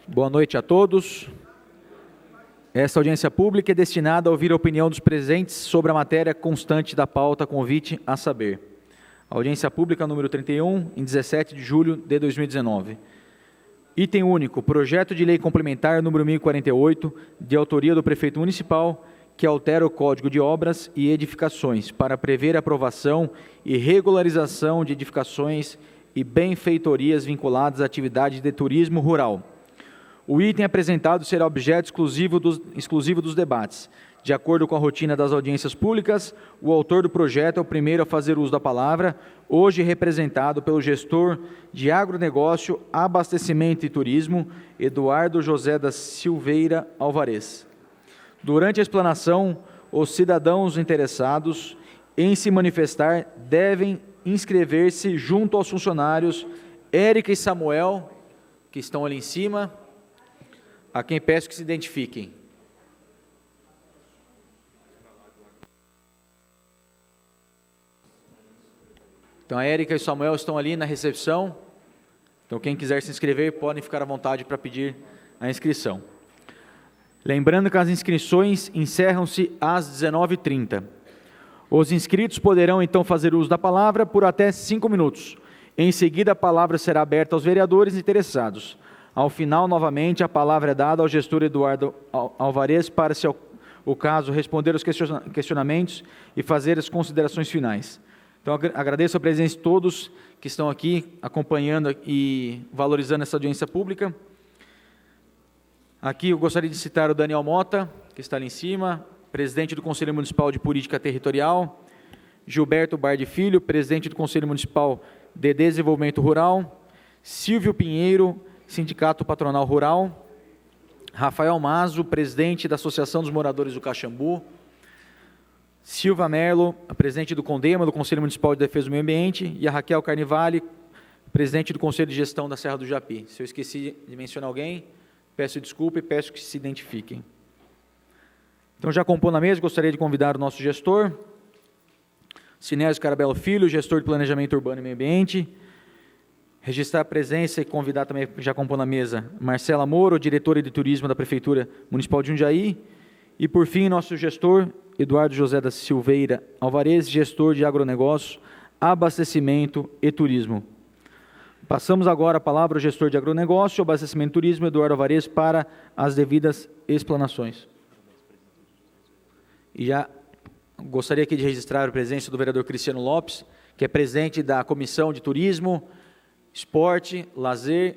Boa noite a todos. Esta audiência pública é destinada a ouvir a opinião dos presentes sobre a matéria constante da pauta convite a saber. Audiência pública número 31, em 17 de julho de 2019. Item único, projeto de lei complementar número 1048, de autoria do prefeito municipal, que altera o Código de Obras e Edificações para prever a aprovação e regularização de edificações e benfeitorias vinculadas à atividade de turismo rural. O item apresentado será objeto exclusivo dos debates. De acordo com a rotina das audiências públicas, o autor do projeto é o primeiro a fazer uso da palavra, hoje representado pelo gestor de agronegócio, abastecimento e turismo, Eduardo José da Silveira Alvarez. Durante a explanação, os cidadãos interessados em se manifestar devem inscrever-se junto aos funcionários Érica e Samuel, que estão ali em cima, a quem peço que se identifiquem. Então, a Érica e o Samuel estão ali na recepção. Então, quem quiser se inscrever, podem ficar à vontade para pedir a inscrição. Lembrando que as inscrições encerram-se às 19h30. Os inscritos poderão, então, fazer uso da palavra por até 5 minutos. Em seguida, a palavra será aberta aos vereadores interessados. Ao final, novamente, a palavra é dada ao gestor Eduardo Alvarez para, se o caso, responder os questionamentos e fazer as considerações finais. Então, agradeço a presença de todos que estão aqui acompanhando e valorizando essa audiência pública. Aqui eu gostaria de citar o Daniel Mota, que está ali em cima, presidente do Conselho Municipal de Política Territorial, Gilberto Bardi Filho, presidente do Conselho Municipal de Desenvolvimento Rural, Silvio Pinheiro, Sindicato Patronal Rural, Rafael Mazo, presidente da Associação dos Moradores do Caxambu, Silva Merlo, presidente do CONDEMA, do Conselho Municipal de Defesa do Meio Ambiente, e a Raquel Carnivale, presidente do Conselho de Gestão da Serra do Japi. Se eu esqueci de mencionar alguém, peço desculpa e peço que se identifiquem. Então, já compondo a mesa, gostaria de convidar o nosso gestor, Sinésio Carabello Filho, gestor de Planejamento Urbano e Meio Ambiente, registrar a presença e convidar também, já compondo a mesa, Marcela Moro, diretora de Turismo da Prefeitura Municipal de Jundiaí, e, por fim, nosso gestor, Eduardo José da Silveira Alvarez, gestor de Agronegócio, Abastecimento e Turismo. Passamos agora a palavra ao gestor de Agronegócio, Abastecimento e Turismo, Eduardo Alvarez, para as devidas explanações. E já gostaria aqui de registrar a presença do vereador Cristiano Lopes, que é presidente da Comissão de Turismo, Esporte, Lazer,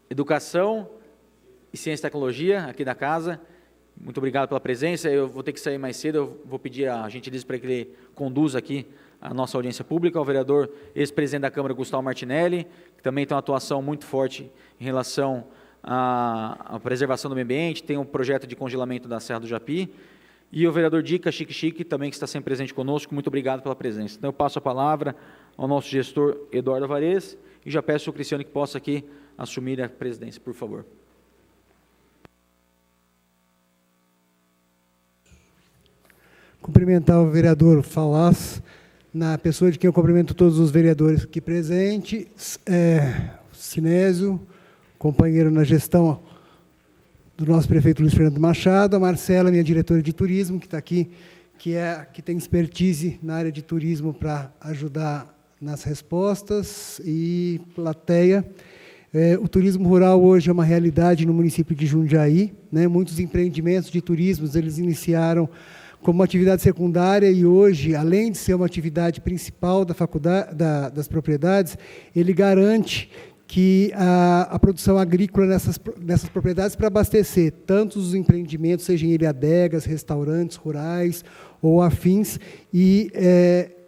Educação e Ciência e Tecnologia, aqui da casa. Muito obrigado pela presença. Eu vou ter que sair mais cedo, eu vou pedir a gentileza para que ele conduza aqui a nossa audiência pública, ao vereador ex-presidente da Câmara, Gustavo Martinelli, que também tem uma atuação muito forte em relação à preservação do meio ambiente, tem um projeto de congelamento da Serra do Japi, e o vereador Dica Chique, também que está sempre presente conosco. Muito obrigado pela presença. Então, eu passo a palavra ao nosso gestor Eduardo Alvarez, e já peço ao Cristiano que possa aqui assumir a presidência, por favor. Cumprimentar o vereador Falaz, na pessoa de quem eu cumprimento todos os vereadores aqui presentes, Sinésio, companheiro na gestão do nosso prefeito Luiz Fernando Machado, a Marcela, minha diretora de turismo, que está aqui, que tem expertise na área de turismo para ajudar nas respostas, e plateia. O turismo rural hoje é uma realidade no município de Jundiaí, né? Muitos empreendimentos de turismo, eles iniciaram como uma atividade secundária e hoje, além de ser uma atividade principal da faculdade, das propriedades, ele garante que a produção agrícola nessas propriedades para abastecer tanto os empreendimentos, sejam ele adegas, restaurantes rurais ou afins, e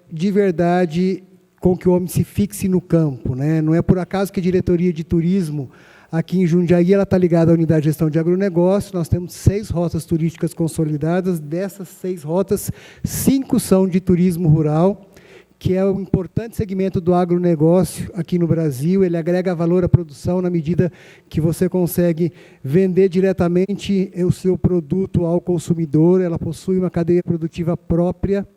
de verdade com que o homem se fixe no campo, né? Não é por acaso que a diretoria de turismo aqui em Jundiaí ela está ligada à unidade de gestão de agronegócio. Nós temos 6 rotas turísticas consolidadas. Dessas 6 rotas, 5 são de turismo rural, que é um importante segmento do agronegócio aqui no Brasil. Ele agrega valor à produção na medida que você consegue vender diretamente o seu produto ao consumidor. Ela possui uma cadeia produtiva própria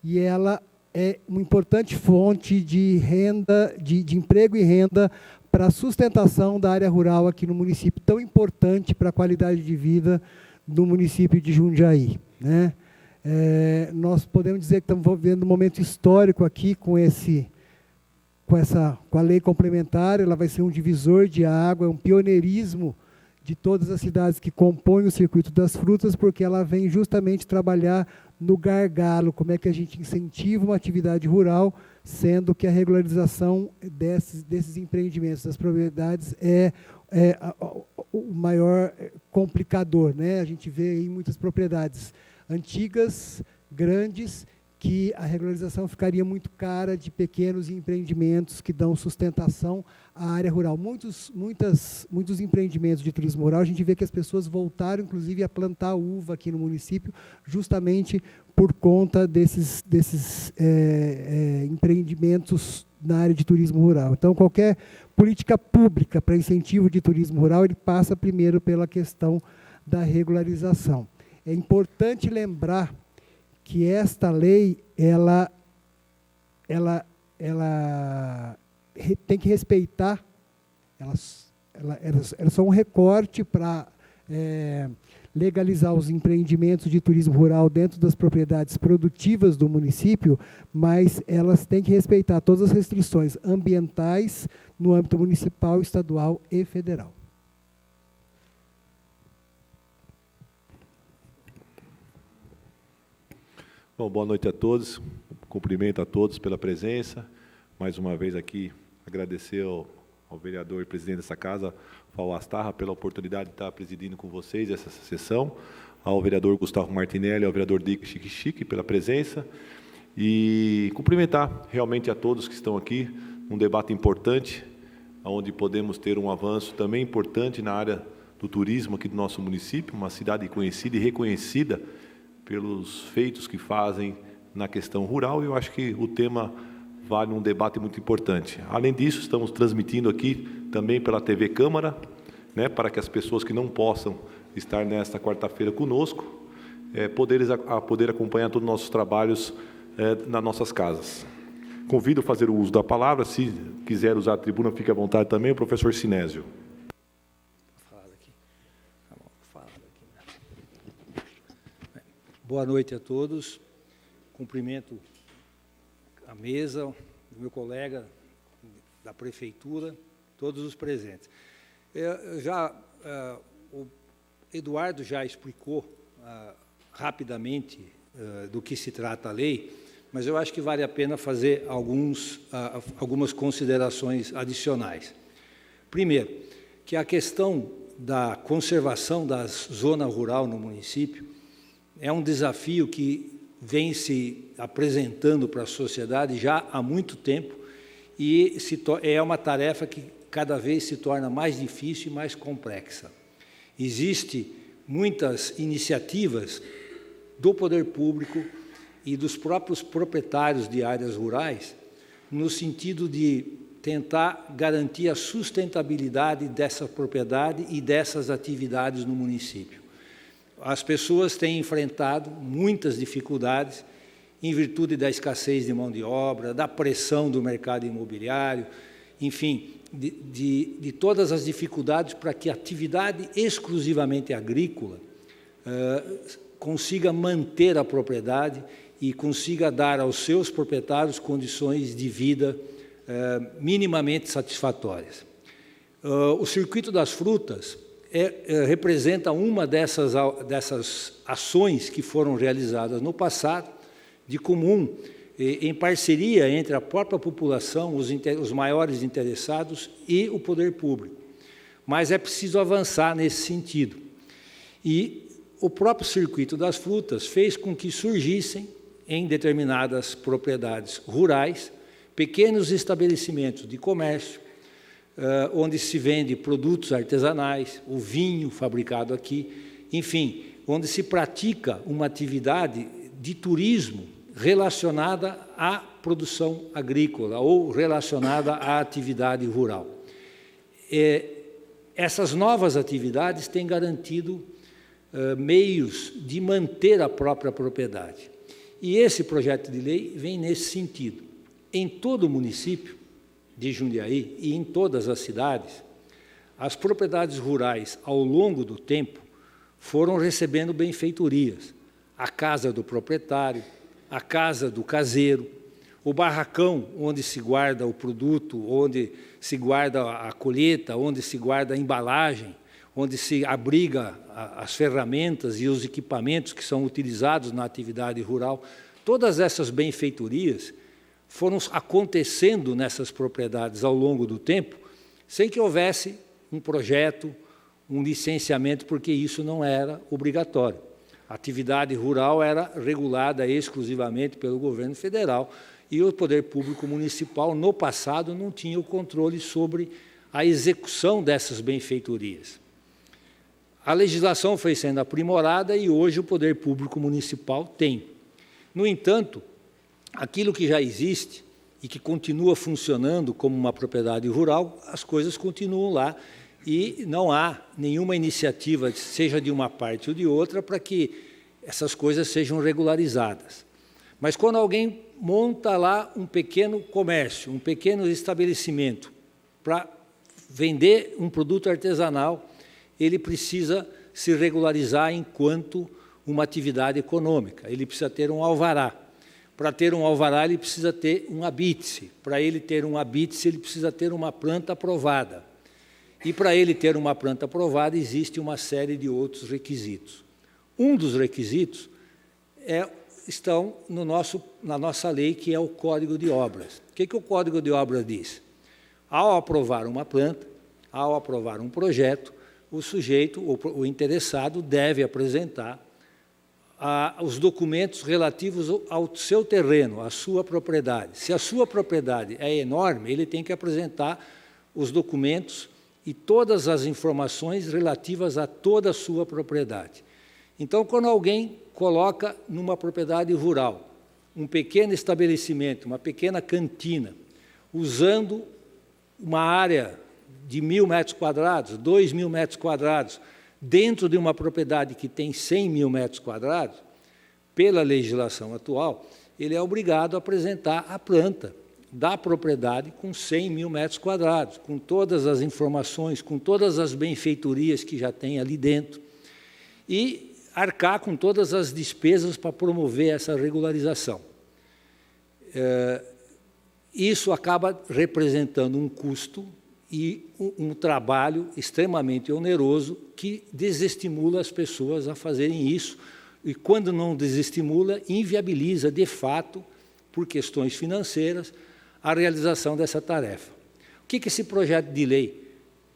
e ela é uma importante fonte de renda, de emprego e renda para a sustentação da área rural aqui no município tão importante para a qualidade de vida do município de Jundiaí, né? Nós podemos dizer que estamos vivendo um momento histórico aqui com a lei complementar. Ela vai ser um divisor de água, um pioneirismo de todas as cidades que compõem o Circuito das Frutas, porque ela vem justamente trabalhar no gargalo, como é que a gente incentiva uma atividade rural, sendo que a regularização desses empreendimentos, das propriedades, é o maior complicador, né? A gente vê aí muitas propriedades antigas, grandes, que a regularização ficaria muito cara de pequenos empreendimentos que dão sustentação à área rural. Muitos empreendimentos de turismo rural, a gente vê que as pessoas voltaram, inclusive, a plantar uva aqui no município, justamente por conta desses empreendimentos na área de turismo rural. Então, qualquer política pública para incentivo de turismo rural, ele passa primeiro pela questão da regularização. É importante lembrar que esta lei, ela tem que respeitar, elas são um recorte para legalizar os empreendimentos de turismo rural dentro das propriedades produtivas do município, mas elas têm que respeitar todas as restrições ambientais no âmbito municipal, estadual e federal. Bom, boa noite a todos, cumprimento a todos pela presença, mais uma vez aqui agradecer ao vereador e presidente dessa casa, Paulo Astarra, pela oportunidade de estar presidindo com vocês essa sessão, ao vereador Gustavo Martinelli, ao vereador Dick Chique pela presença, e cumprimentar realmente a todos que estão aqui, um debate importante, onde podemos ter um avanço também importante na área do turismo aqui do nosso município, uma cidade conhecida e reconhecida pelos feitos que fazem na questão rural, e eu acho que o tema vale um debate muito importante. Além disso, estamos transmitindo aqui também pela TV Câmara, né, para que as pessoas que não possam estar nesta quarta-feira conosco, poder acompanhar todos os nossos trabalhos nas nossas casas. Convido a fazer o uso da palavra, se quiser usar a tribuna, fique à vontade também, o professor Sinésio. Boa noite a todos. Cumprimento a mesa, o meu colega da prefeitura, todos os presentes. O Eduardo já explicou rapidamente do que se trata a lei, mas eu acho que vale a pena fazer algumas considerações adicionais. Primeiro, que a questão da conservação da zona rural no município é um desafio que vem se apresentando para a sociedade já há muito tempo e é uma tarefa que cada vez se torna mais difícil e mais complexa. Existem muitas iniciativas do poder público e dos próprios proprietários de áreas rurais no sentido de tentar garantir a sustentabilidade dessa propriedade e dessas atividades no município. As pessoas têm enfrentado muitas dificuldades em virtude da escassez de mão de obra, da pressão do mercado imobiliário, enfim, de todas as dificuldades para que a atividade exclusivamente agrícola consiga manter a propriedade e consiga dar aos seus proprietários condições de vida minimamente satisfatórias. O Circuito das Frutas representa uma dessas ações que foram realizadas no passado, de comum, em parceria entre a própria população, os maiores interessados e o poder público. Mas é preciso avançar nesse sentido. E o próprio Circuito das Frutas fez com que surgissem, em determinadas propriedades rurais, pequenos estabelecimentos de comércio, onde se vende produtos artesanais, o vinho fabricado aqui, enfim, onde se pratica uma atividade de turismo relacionada à produção agrícola ou relacionada à atividade rural. Essas novas atividades têm garantido meios de manter a própria propriedade. E esse projeto de lei vem nesse sentido. Em todo o município de Jundiaí e em todas as cidades, as propriedades rurais, ao longo do tempo, foram recebendo benfeitorias. A casa do proprietário, a casa do caseiro, o barracão onde se guarda o produto, onde se guarda a colheita, onde se guarda a embalagem, onde se abriga as ferramentas e os equipamentos que são utilizados na atividade rural. Todas essas benfeitorias foram acontecendo nessas propriedades ao longo do tempo, sem que houvesse um projeto, um licenciamento, porque isso não era obrigatório. A atividade rural era regulada exclusivamente pelo governo federal e o poder público municipal, no passado, não tinha o controle sobre a execução dessas benfeitorias. A legislação foi sendo aprimorada e hoje o poder público municipal tem. No entanto, aquilo que já existe e que continua funcionando como uma propriedade rural, as coisas continuam lá e não há nenhuma iniciativa, seja de uma parte ou de outra, para que essas coisas sejam regularizadas. Mas quando alguém monta lá um pequeno comércio, um pequeno estabelecimento para vender um produto artesanal, ele precisa se regularizar enquanto uma atividade econômica, ele precisa ter um alvará. Para ter um alvará, ele precisa ter um habite. Para ele ter um habite, ele precisa ter uma planta aprovada. E para ele ter uma planta aprovada, existe uma série de outros requisitos. Um dos requisitos estão na nossa lei, que é o Código de Obras. O que o Código de Obras diz? Ao aprovar uma planta, ao aprovar um projeto, o sujeito, o interessado, deve apresentar os documentos relativos ao seu terreno, à sua propriedade. Se a sua propriedade é enorme, ele tem que apresentar os documentos e todas as informações relativas a toda a sua propriedade. Então, quando alguém coloca numa propriedade rural um pequeno estabelecimento, uma pequena cantina, usando uma área de 1.000 metros quadrados, 2.000 metros quadrados, dentro de uma propriedade que tem 100.000 metros quadrados, pela legislação atual, ele é obrigado a apresentar a planta da propriedade com 100.000 metros quadrados, com todas as informações, com todas as benfeitorias que já tem ali dentro, e arcar com todas as despesas para promover essa regularização. Isso acaba representando um custo e um trabalho extremamente oneroso que desestimula as pessoas a fazerem isso, e quando não desestimula, inviabiliza, de fato, por questões financeiras, a realização dessa tarefa. O que esse projeto de lei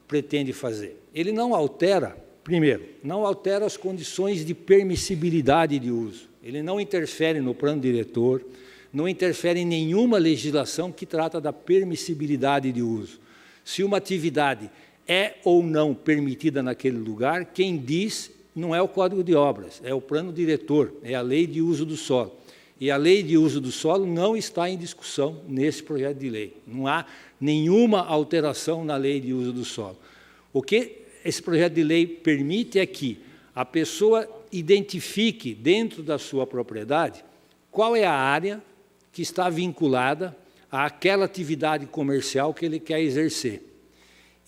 pretende fazer? Ele não altera, primeiro, não altera as condições de permissibilidade de uso, ele não interfere no plano diretor, não interfere em nenhuma legislação que trata da permissibilidade de uso. Se uma atividade é ou não permitida naquele lugar, quem diz não é o Código de Obras, é o plano diretor, é a lei de uso do solo. E a lei de uso do solo não está em discussão nesse projeto de lei. Não há nenhuma alteração na lei de uso do solo. O que esse projeto de lei permite é que a pessoa identifique dentro da sua propriedade qual é a área que está vinculada àquela atividade comercial que ele quer exercer.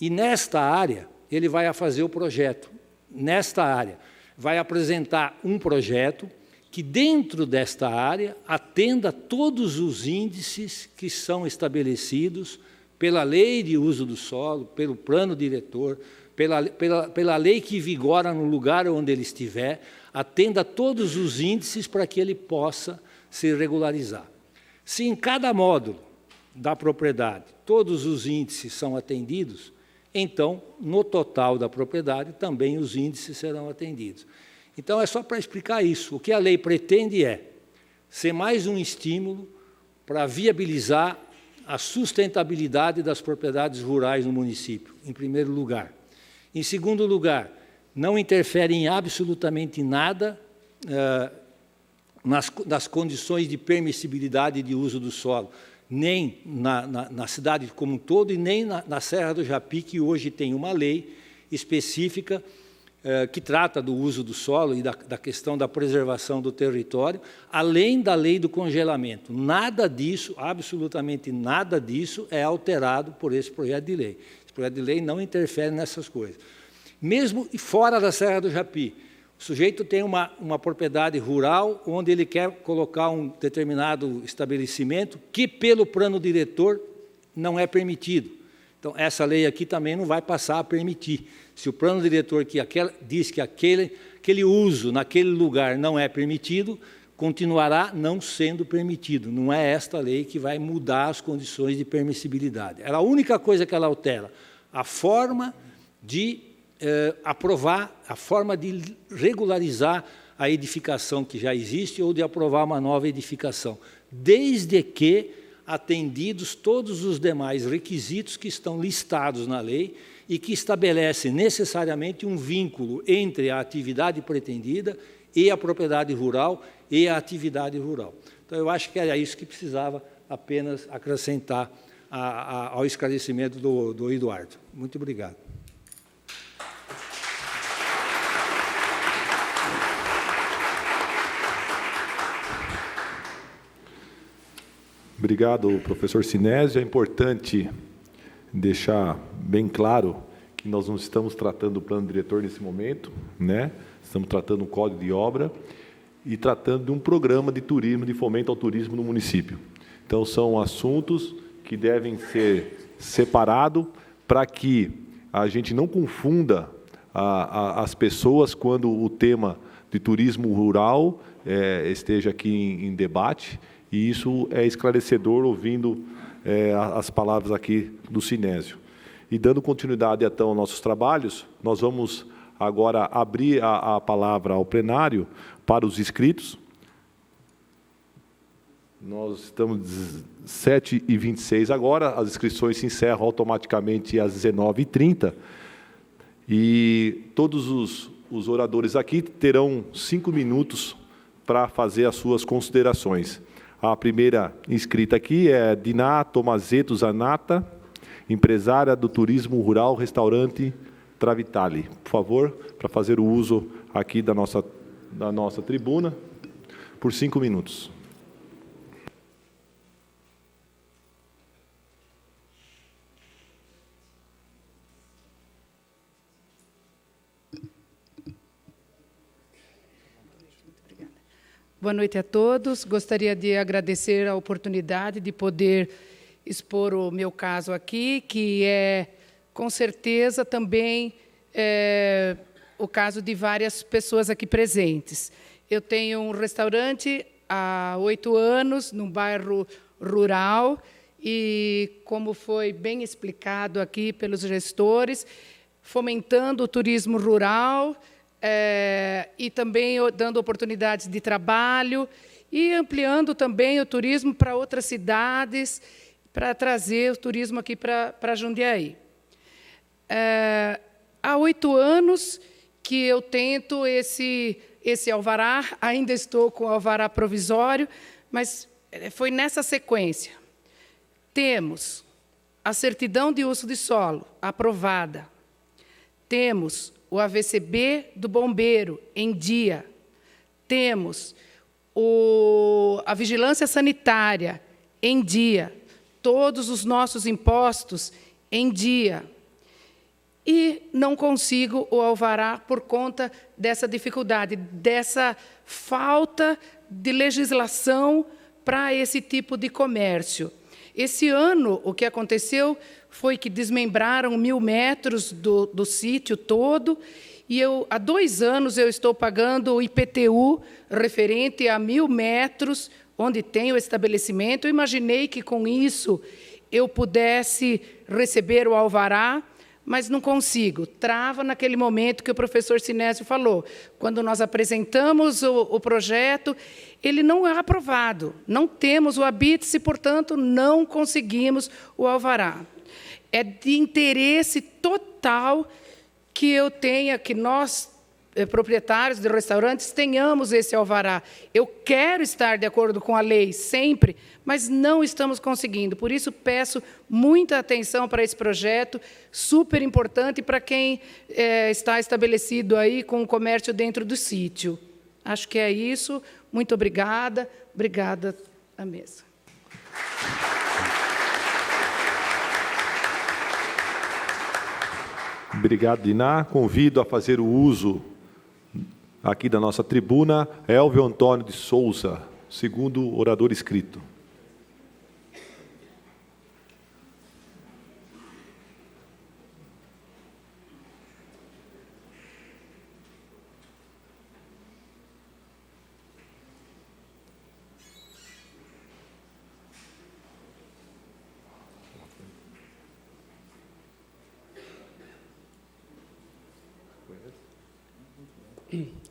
E nesta área, ele vai fazer o projeto. Nesta área, vai apresentar um projeto que, dentro desta área, atenda todos os índices que são estabelecidos pela lei de uso do solo, pelo plano diretor, pela lei que vigora no lugar onde ele estiver, atenda todos os índices para que ele possa se regularizar. Se em cada módulo da propriedade todos os índices são atendidos, então, no total da propriedade, também os índices serão atendidos. Então, é só para explicar isso. O que a lei pretende é ser mais um estímulo para viabilizar a sustentabilidade das propriedades rurais no município, em primeiro lugar. Em segundo lugar, não interfere em absolutamente nada nas condições de permissibilidade de uso do solo, nem na cidade como um todo e nem na Serra do Japi, que hoje tem uma lei específica que trata do uso do solo e da questão da preservação do território, além da lei do congelamento. Nada disso, absolutamente nada disso, é alterado por esse projeto de lei. O projeto de lei não interfere nessas coisas. Mesmo fora da Serra do Japi, o sujeito tem uma propriedade rural onde ele quer colocar um determinado estabelecimento que, pelo plano diretor, não é permitido. Então, essa lei aqui também não vai passar a permitir. Se o plano diretor diz que aquele uso naquele lugar não é permitido, continuará não sendo permitido. Não é esta lei que vai mudar as condições de permissibilidade. A única coisa que ela altera, a forma de aprovar, a forma de regularizar a edificação que já existe ou de aprovar uma nova edificação, desde que atendidos todos os demais requisitos que estão listados na lei e que estabelecem necessariamente um vínculo entre a atividade pretendida e a propriedade rural e a atividade rural. Então, eu acho que era isso que precisava apenas acrescentar ao esclarecimento do Eduardo. Muito obrigado. Obrigado, professor Sinésio. É importante deixar bem claro que nós não estamos tratando o plano diretor nesse momento, né? Estamos tratando um código de obra e tratando de um programa de turismo, de fomento ao turismo no município. Então, são assuntos que devem ser separados para que a gente não confunda as pessoas quando o tema de turismo rural esteja aqui em debate. E isso é esclarecedor ouvindo as palavras aqui do Sinésio. E dando continuidade, então, aos nossos trabalhos, nós vamos agora abrir a palavra ao plenário para os inscritos. Nós estamos 7h26 agora, as inscrições se encerram automaticamente às 19h30. E todos os oradores aqui terão 5 minutos para fazer as suas considerações. A primeira inscrita aqui é Diná Tomazetto Zanata, empresária do turismo rural, restaurante Travitali. Por favor, para fazer o uso aqui da nossa tribuna, por 5 minutos. Boa noite a todos. Gostaria de agradecer a oportunidade de poder expor o meu caso aqui, que é, com certeza, também o caso de várias pessoas aqui presentes. Eu tenho um restaurante há 8 anos, num bairro rural, e, como foi bem explicado aqui pelos gestores, fomentando o turismo rural, e também dando oportunidades de trabalho e ampliando também o turismo para outras cidades, para trazer o turismo aqui para Jundiaí. Há 8 anos que eu tento esse alvará, ainda estou com o alvará provisório, mas foi nessa sequência. Temos a certidão de uso de solo aprovada, temos o AVCB do bombeiro em dia, temos a vigilância sanitária em dia, todos os nossos impostos em dia, e não consigo o alvará por conta dessa dificuldade, dessa falta de legislação para esse tipo de comércio. Esse ano, o que aconteceu foi que desmembraram 1.000 metros do sítio todo, e há 2 anos eu estou pagando o IPTU referente a 1.000 metros onde tem o estabelecimento. Eu imaginei que, com isso, eu pudesse receber o alvará, mas não consigo. Trava naquele momento que o professor Sinésio falou. Quando nós apresentamos o projeto, ele não é aprovado. Não temos o habite-se, portanto, não conseguimos o alvará. É de interesse total que eu tenha, que nós, proprietários de restaurantes, tenhamos esse alvará. Eu quero estar de acordo com a lei sempre, mas não estamos conseguindo. Por isso, peço muita atenção para esse projeto, super importante para quem está estabelecido aí com o comércio dentro do sítio. Acho que é isso. Muito obrigada. Obrigada à mesa. Obrigado, Diná. Convido a fazer o uso aqui da nossa tribuna Elvio Antônio de Souza, segundo orador inscrito.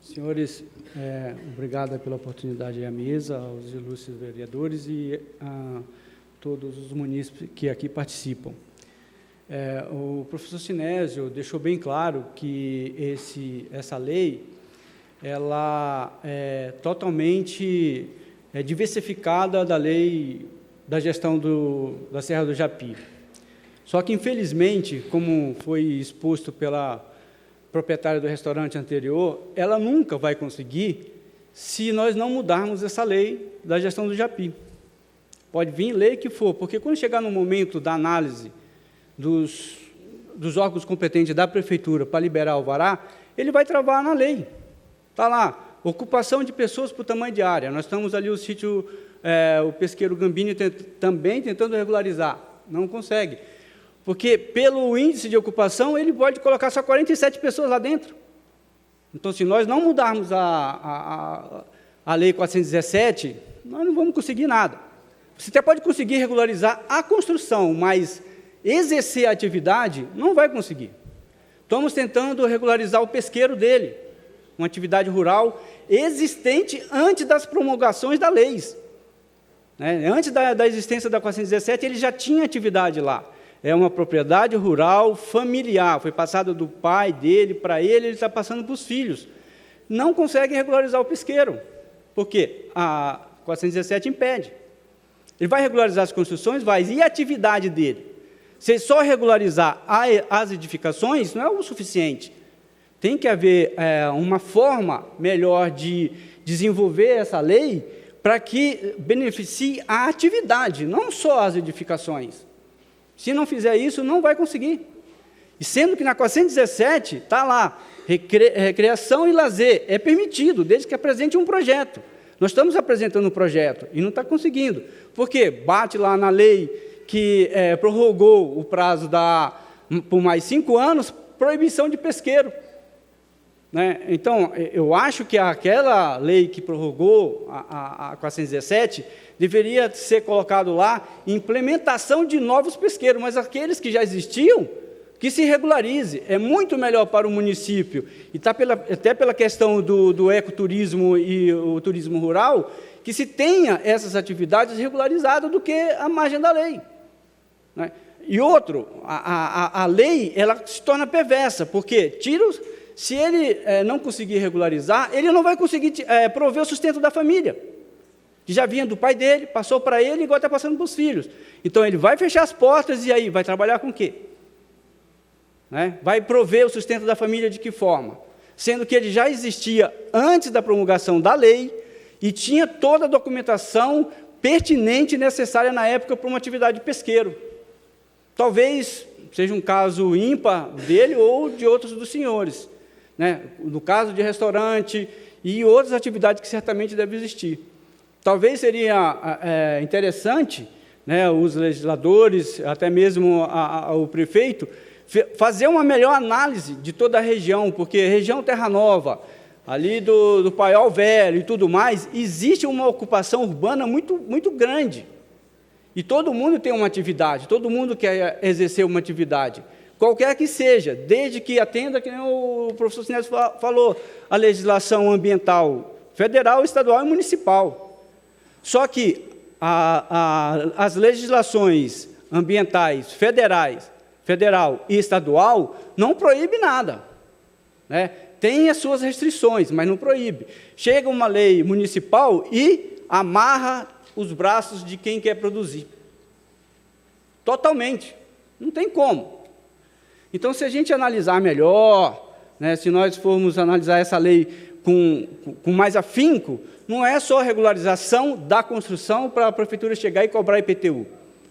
Senhores, obrigado pela oportunidade à mesa, aos ilustres vereadores e a todos os munícipes que aqui participam. O professor Sinésio deixou bem claro que essa lei ela é totalmente diversificada da lei da gestão da Serra do Japi. Só que, infelizmente, como foi exposto pela proprietária do restaurante anterior, ela nunca vai conseguir se nós não mudarmos essa lei da gestão do Japi. Pode vir lei que for, porque quando chegar no momento da análise dos órgãos competentes da prefeitura para liberar o alvará, ele vai travar na lei. Está lá, ocupação de pessoas por tamanho de área. Nós estamos ali, o sítio, o pesqueiro Gambini também tentando regularizar, não consegue. Porque, pelo índice de ocupação, ele pode colocar só 47 pessoas lá dentro. Então, se nós não mudarmos a Lei 417, nós não vamos conseguir nada. Você até pode conseguir regularizar a construção, mas exercer a atividade não vai conseguir. Estamos tentando regularizar o pesqueiro dele, uma atividade rural existente antes das promulgações das leis. Antes da existência da 417, ele já tinha atividade lá. É uma propriedade rural familiar, foi passada do pai dele para ele está passando para os filhos. Não consegue regularizar o pesqueiro, porque a 417 impede. Ele vai regularizar as construções? Vai. E a atividade dele? Se só regularizar as edificações, não é o suficiente. Tem que haver uma forma melhor de desenvolver essa lei para que beneficie a atividade, não só as edificações. Se não fizer isso, não vai conseguir. E sendo que na 417 está lá, recreação e lazer, é permitido, desde que apresente um projeto. Nós estamos apresentando um projeto e não está conseguindo. Por quê? Bate lá na lei que prorrogou o prazo por mais 5 anos, proibição de pesqueiro. Então, eu acho que aquela lei que prorrogou a 417 deveria ser colocado lá implementação de novos pesqueiros, mas aqueles que já existiam, que se regularize. É muito melhor para o município, e até pela questão do ecoturismo e o turismo rural, que se tenha essas atividades regularizadas do que a margem da lei. E outro, a lei ela se torna perversa, porque se ele não conseguir regularizar, ele não vai conseguir prover o sustento da família, que já vinha do pai dele, passou para ele e agora está passando para os filhos. Então, ele vai fechar as portas e aí vai trabalhar com o quê? Vai prover o sustento da família de que forma? Sendo que ele já existia antes da promulgação da lei e tinha toda a documentação pertinente e necessária na época para uma atividade de pesqueiro. Talvez seja um caso ímpar dele ou de outros dos senhores. No caso de restaurante e outras atividades que certamente devem existir. Talvez seria interessante, os legisladores, até mesmo o prefeito, fazer uma melhor análise de toda a região, porque a região Terra Nova, ali do Paiol Velho e tudo mais, existe uma ocupação urbana muito, muito grande. E todo mundo tem uma atividade, todo mundo quer exercer uma atividade, qualquer que seja, desde que atenda, que nem o professor Sinésio falou, a legislação ambiental federal, estadual e municipal. Só que as legislações ambientais federal e estadual, não proíbe nada. Tem as suas restrições, mas não proíbe. Chega uma lei municipal e amarra os braços de quem quer produzir. Totalmente. Não tem como. Então, se a gente analisar melhor, se nós formos analisar essa lei com mais afinco, não é só a regularização da construção para a prefeitura chegar e cobrar IPTU.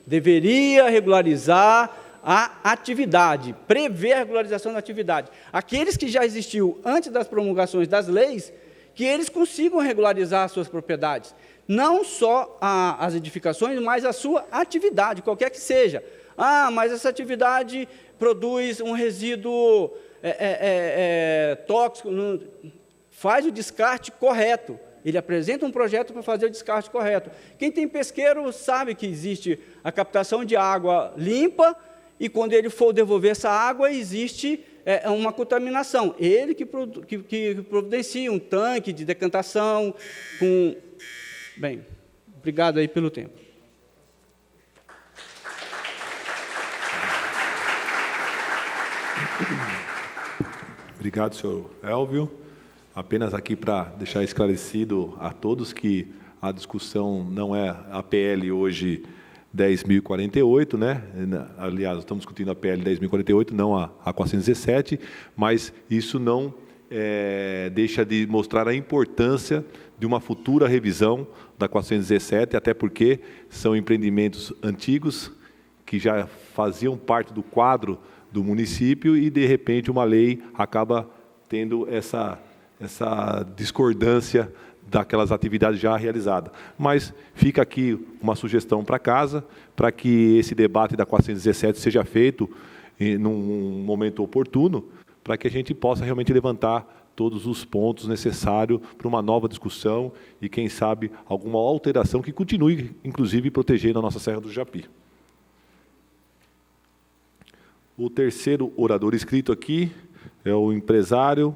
Deveria regularizar a atividade, prever a regularização da atividade. Aqueles que já existiu antes das promulgações das leis, que eles consigam regularizar as suas propriedades. Não só as edificações, mas a sua atividade, qualquer que seja. Ah, mas essa atividade produz um resíduo tóxico. Faz o descarte correto. Ele apresenta um projeto para fazer o descarte correto. Quem tem pesqueiro sabe que existe a captação de água limpa e, quando ele for devolver essa água, existe uma contaminação. Ele que providencia um tanque de decantação. Bem, obrigado aí pelo tempo. Obrigado, senhor Elvio. Apenas aqui para deixar esclarecido a todos que a discussão não é a PL hoje 10.048, né? Aliás, estamos discutindo a PL 10.048, não a 417, mas isso não deixa de mostrar a importância de uma futura revisão da 417, até porque são empreendimentos antigos que já faziam parte do quadro do município e, de repente, uma lei acaba tendo essa discordância daquelas atividades já realizadas. Mas fica aqui uma sugestão para casa, para que esse debate da 417 seja feito num momento oportuno, para que a gente possa realmente levantar todos os pontos necessários para uma nova discussão e, quem sabe, alguma alteração que continue, inclusive, protegendo a nossa Serra do Japi. O terceiro orador inscrito aqui é o empresário,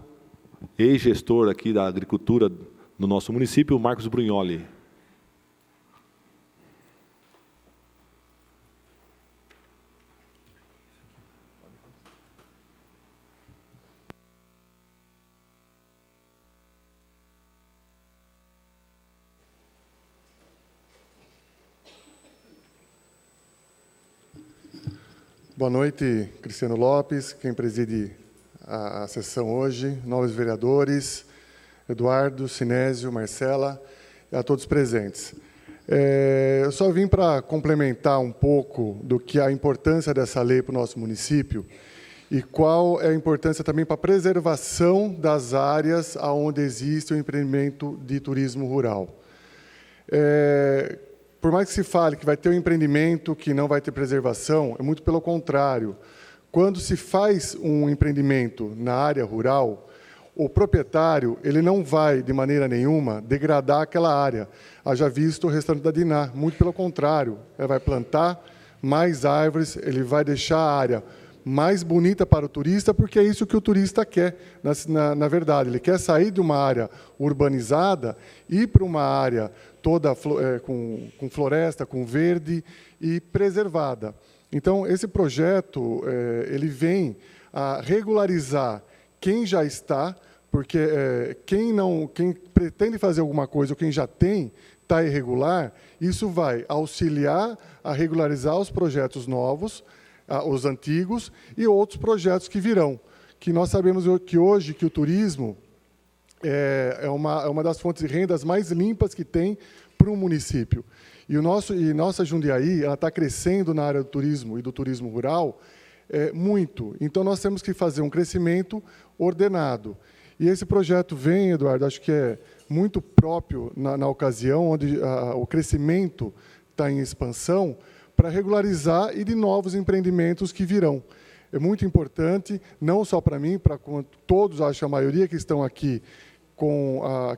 ex-gestor aqui da agricultura no nosso município, Marcos Brugnoli. Boa noite, Cristiano Lopes, quem preside a sessão hoje, novos vereadores, Eduardo, Sinésio, Marcela, e a todos presentes. Eu só vim para complementar um pouco do que a importância dessa lei para o nosso município e qual é a importância também para a preservação das áreas onde existe o empreendimento de turismo rural. Por mais que se fale que vai ter um empreendimento que não vai ter preservação, é muito pelo contrário. Quando se faz um empreendimento na área rural, o proprietário ele não vai, de maneira nenhuma, degradar aquela área. Haja visto o restante da Diná. Muito pelo contrário, ele vai plantar mais árvores, ele vai deixar a área mais bonita para o turista, porque é isso que o turista quer, na verdade. Ele quer sair de uma área urbanizada e ir para uma área toda com floresta, com verde e preservada. Então, esse projeto ele vem a regularizar quem já está, porque quem pretende fazer alguma coisa ou quem já tem, está irregular, isso vai auxiliar a regularizar os projetos novos, os antigos e outros projetos que virão. Que nós sabemos que hoje que o turismo é uma das fontes de rendas mais limpas que tem para um município. E nossa Jundiaí está crescendo na área do turismo e do turismo rural muito. Então, nós temos que fazer um crescimento ordenado. E esse projeto vem, Eduardo, acho que é muito próprio na ocasião, onde o crescimento está em expansão, para regularizar e de novos empreendimentos que virão. É muito importante, não só para mim, para todos, acho que a maioria que estão aqui,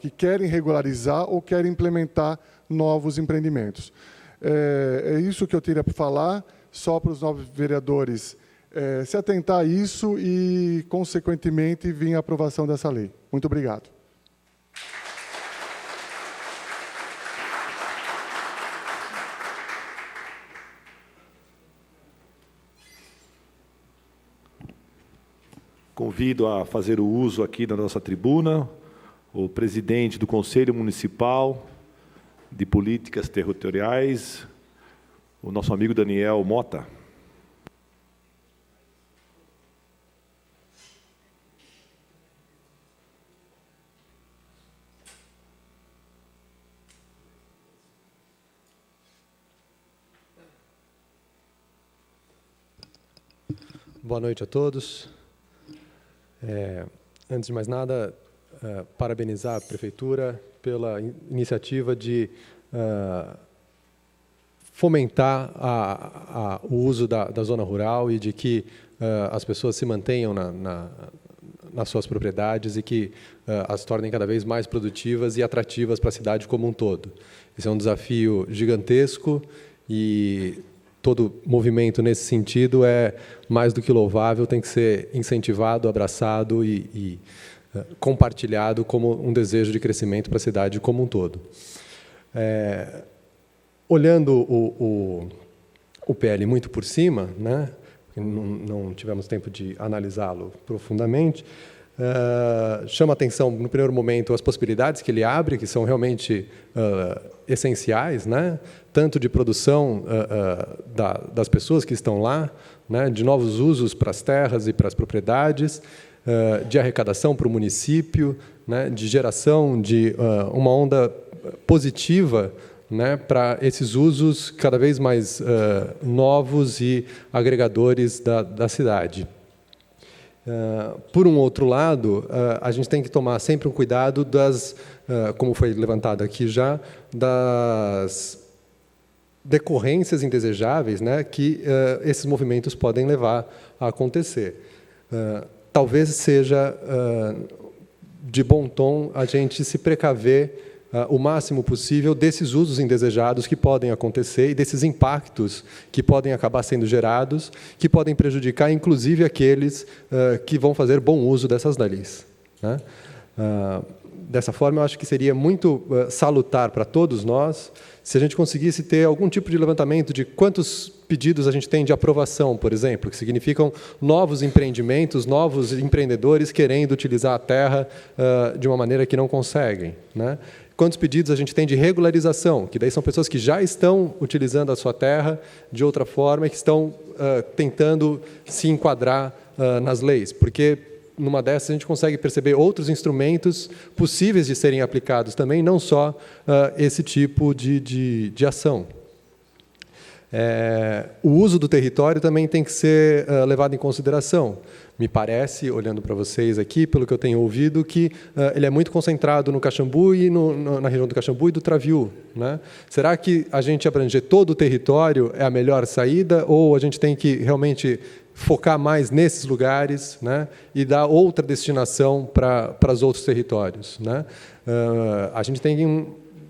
que querem regularizar ou querem implementar novos empreendimentos. É isso que eu teria para falar, só para os novos vereadores se atentar a isso e, consequentemente, vir a aprovação dessa lei. Muito obrigado. Convido a fazer o uso aqui da nossa tribuna o presidente do Conselho Municipal de Políticas Territoriais, o nosso amigo Daniel Mota. Boa noite a todos. Antes de mais nada, parabenizar a Prefeitura pela iniciativa de fomentar o uso da zona rural e de que as pessoas se mantenham nas suas propriedades e que as tornem cada vez mais produtivas e atrativas para a cidade como um todo. Esse é um desafio gigantesco e todo movimento nesse sentido é mais do que louvável, tem que ser incentivado, abraçado e compartilhado como um desejo de crescimento para a cidade como um todo. Olhando o PL muito por cima, né, não tivemos tempo de analisá-lo profundamente, chama atenção, no primeiro momento, as possibilidades que ele abre, que são realmente essenciais, né? Tanto de produção das pessoas que estão lá, né? De novos usos para as terras e para as propriedades, de arrecadação para o município, né? De geração de uma onda positiva, né? Para esses usos cada vez mais novos e agregadores da cidade. Por um outro lado, a gente tem que tomar sempre um cuidado como foi levantado aqui já, das decorrências indesejáveis, né, que esses movimentos podem levar a acontecer. Talvez seja de bom tom a gente se precaver o máximo possível desses usos indesejados que podem acontecer e desses impactos que podem acabar sendo gerados, que podem prejudicar, inclusive, aqueles que vão fazer bom uso dessas leis, né? Dessa forma, eu acho que seria muito salutar para todos nós se a gente conseguisse ter algum tipo de levantamento de quantos pedidos a gente tem de aprovação, por exemplo, que significam novos empreendimentos, novos empreendedores querendo utilizar a terra de uma maneira que não conseguem, né? Quantos pedidos a gente tem de regularização, que daí são pessoas que já estão utilizando a sua terra de outra forma e que estão tentando se enquadrar nas leis, porque numa dessas a gente consegue perceber outros instrumentos possíveis de serem aplicados também, não só esse tipo de ação. O uso do território também tem que ser levado em consideração. Me parece, olhando para vocês aqui, pelo que eu tenho ouvido, que ele é muito concentrado no Caxambu e na região do Caxambu e do Traviú, né? Será que a gente abranger todo o território é a melhor saída ou a gente tem que realmente focar mais nesses lugares, né, e dar outra destinação para os outros territórios, né? A gente tem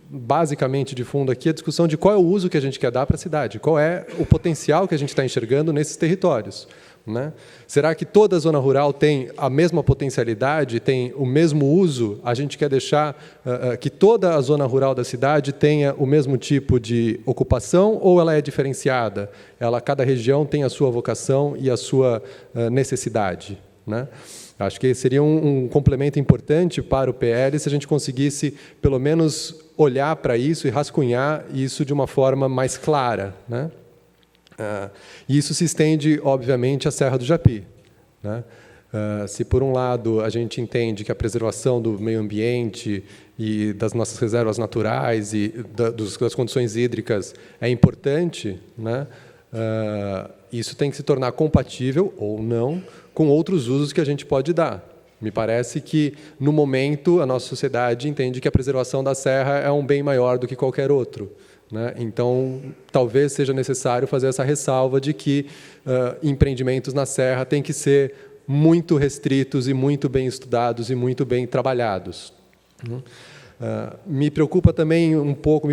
basicamente de fundo aqui a discussão de qual é o uso que a gente quer dar para a cidade, qual é o potencial que a gente está enxergando nesses territórios, né? Será que toda a zona rural tem a mesma potencialidade, tem o mesmo uso? A gente quer deixar que toda a zona rural da cidade tenha o mesmo tipo de ocupação ou ela é diferenciada? Cada região tem a sua vocação e a sua necessidade, né? Acho que seria um complemento importante para o PL se a gente conseguisse, pelo menos, olhar para isso e rascunhar isso de uma forma mais clara, né? E isso se estende, obviamente, à Serra do Japi, né? Se, por um lado, a gente entende que a preservação do meio ambiente e das nossas reservas naturais e das condições hídricas é importante, né? Isso tem que se tornar compatível, ou não, com outros usos que a gente pode dar. Me parece que, no momento, a nossa sociedade entende que a preservação da serra é um bem maior do que qualquer outro, né? Então, talvez seja necessário fazer essa ressalva de que empreendimentos na serra têm que ser muito restritos e muito bem estudados e muito bem trabalhados. Me preocupa também um pouco,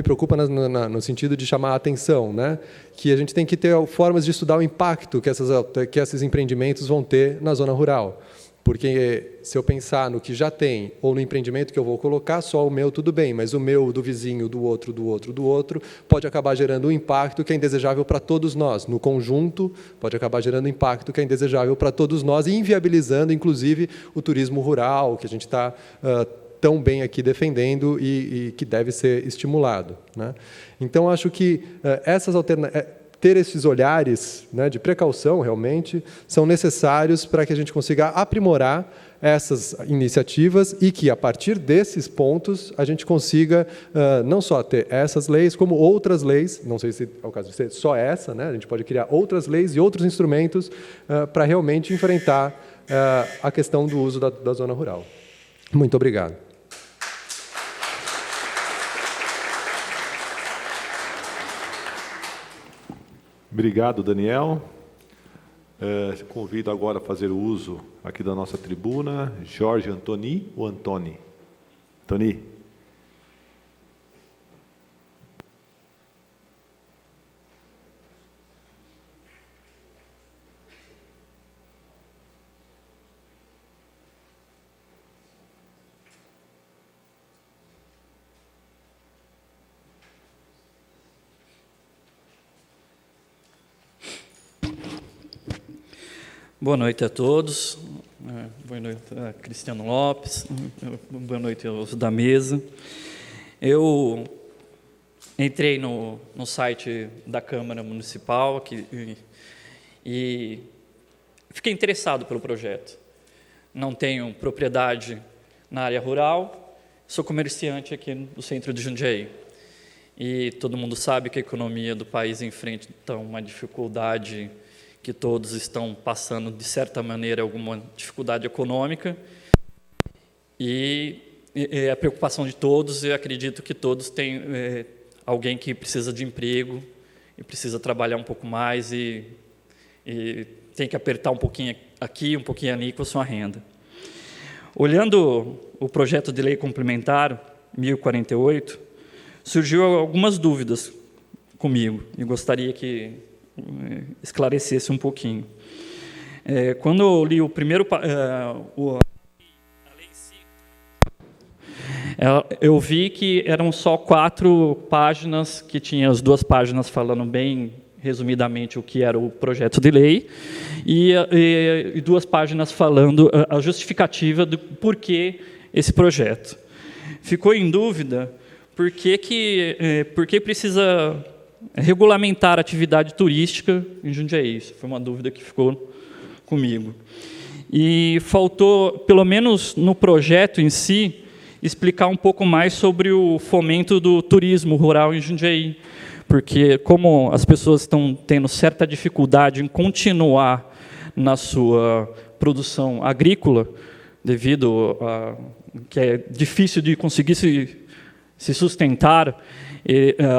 no sentido de chamar a atenção, né? Que a gente tem que ter formas de estudar o impacto que esses empreendimentos vão ter na zona rural. Porque se eu pensar no que já tem, ou no empreendimento que eu vou colocar, só o meu tudo bem, mas o meu, do vizinho, do outro, pode acabar gerando um impacto que é indesejável para todos nós. No conjunto, pode acabar gerando um impacto que é indesejável para todos nós e inviabilizando, inclusive, o turismo rural, que a gente está tão bem aqui defendendo e que deve ser estimulado, né? Então, acho que ter esses olhares, né, de precaução, realmente, são necessários para que a gente consiga aprimorar essas iniciativas e que, a partir desses pontos, a gente consiga não só ter essas leis, como outras leis, não sei se é o caso de ser só essa, né? A gente pode criar outras leis e outros instrumentos para realmente enfrentar a questão do uso da zona rural. Muito obrigado. Obrigado, Daniel. Convido agora a fazer o uso aqui da nossa tribuna, Jorge Antoni ou Antoni? Antoni. Boa noite a todos. Boa noite a Cristiano Lopes. Boa noite aos da mesa. Eu entrei no site da Câmara Municipal aqui, e fiquei interessado pelo projeto. Não tenho propriedade na área rural, sou comerciante aqui no centro de Jundiaí. E todo mundo sabe que a economia do país enfrenta uma dificuldade que todos estão passando, de certa maneira, alguma dificuldade econômica, e é a preocupação de todos, eu acredito que todos têm alguém que precisa de emprego, e precisa trabalhar um pouco mais, e tem que apertar um pouquinho aqui, um pouquinho ali com a sua renda. Olhando o projeto de lei complementar, 1048, surgiu algumas dúvidas comigo, e gostaria que esclarecesse um pouquinho. Quando eu li o primeiro a lei em si, eu vi que eram só 4 páginas, que tinha as 2 páginas falando bem resumidamente o que era o projeto de lei, e 2 páginas falando a justificativa do porquê esse projeto. Ficou em dúvida por que precisa regulamentar a atividade turística em Jundiaí. Isso foi uma dúvida que ficou comigo. E faltou, pelo menos no projeto em si, explicar um pouco mais sobre o fomento do turismo rural em Jundiaí, porque como as pessoas estão tendo certa dificuldade em continuar na sua produção agrícola, devido a que é difícil de conseguir se sustentar,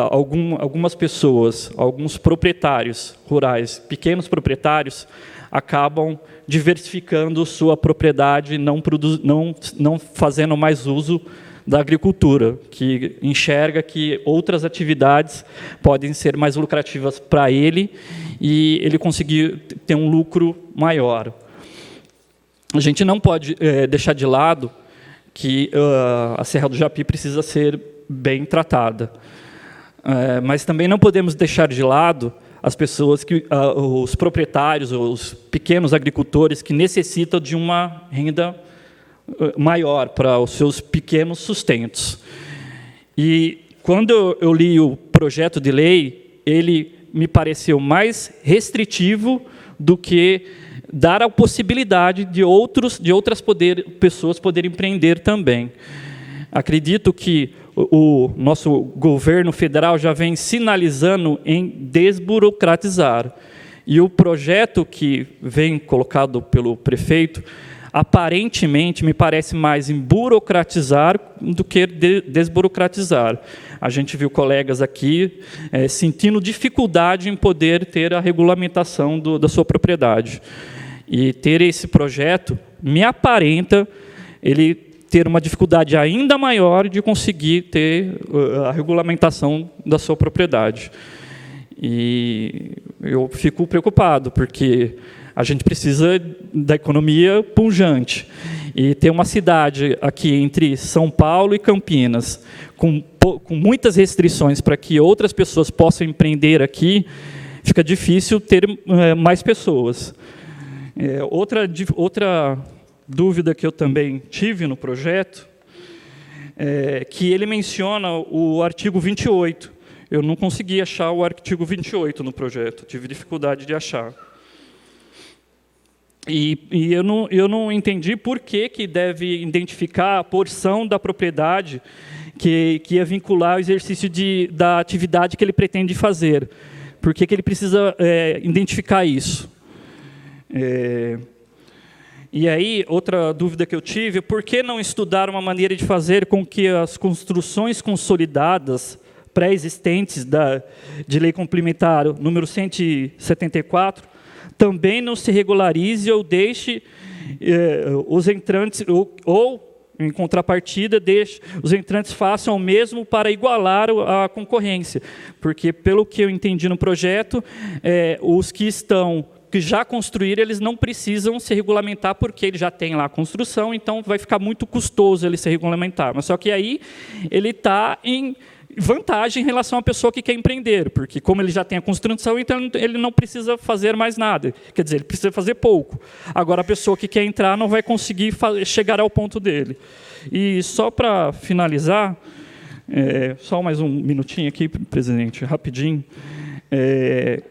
algumas pessoas, alguns proprietários rurais, pequenos proprietários, acabam diversificando sua propriedade, não fazendo mais uso da agricultura, que enxerga que outras atividades podem ser mais lucrativas para ele e ele conseguir ter um lucro maior. A gente não pode deixar de lado que a Serra do Japi precisa ser bem tratada. Mas também não podemos deixar de lado as pessoas, os proprietários, os pequenos agricultores que necessitam de uma renda maior para os seus pequenos sustentos. E quando eu li o projeto de lei, ele me pareceu mais restritivo do que dar a possibilidade de outras pessoas poderem empreender também. Acredito que o nosso governo federal já vem sinalizando em desburocratizar. E o projeto que vem colocado pelo prefeito, aparentemente, me parece mais em burocratizar do que desburocratizar. A gente viu colegas aqui sentindo dificuldade em poder ter a regulamentação da sua propriedade. E ter esse projeto me aparenta ele ter uma dificuldade ainda maior de conseguir ter a regulamentação da sua propriedade. E eu fico preocupado, porque a gente precisa da economia pujante. E ter uma cidade aqui entre São Paulo e Campinas, com muitas restrições para que outras pessoas possam empreender aqui, fica difícil ter mais pessoas. Outra dúvida que eu também tive no projeto é que ele menciona o artigo 28. Eu não consegui achar o artigo 28 no projeto, tive dificuldade de achar. E eu não entendi por que deve identificar a porção da propriedade que ia vincular o exercício da atividade que ele pretende fazer. Por que ele precisa identificar isso? E aí, outra dúvida que eu tive, por que não estudar uma maneira de fazer com que as construções consolidadas pré-existentes de lei complementar número 174 também não se regularize ou deixe os entrantes, ou em contrapartida, os entrantes façam o mesmo para igualar a concorrência. Porque, pelo que eu entendi no projeto, os que já construíram, eles não precisam se regulamentar, porque ele já tem lá a construção, então vai ficar muito custoso ele se regulamentar. Mas só que aí ele está em vantagem em relação à pessoa que quer empreender, porque como ele já tem a construção, então ele não precisa fazer mais nada. Quer dizer, ele precisa fazer pouco. Agora, a pessoa que quer entrar não vai conseguir chegar ao ponto dele. E só para finalizar, só mais um minutinho aqui, presidente, rapidinho.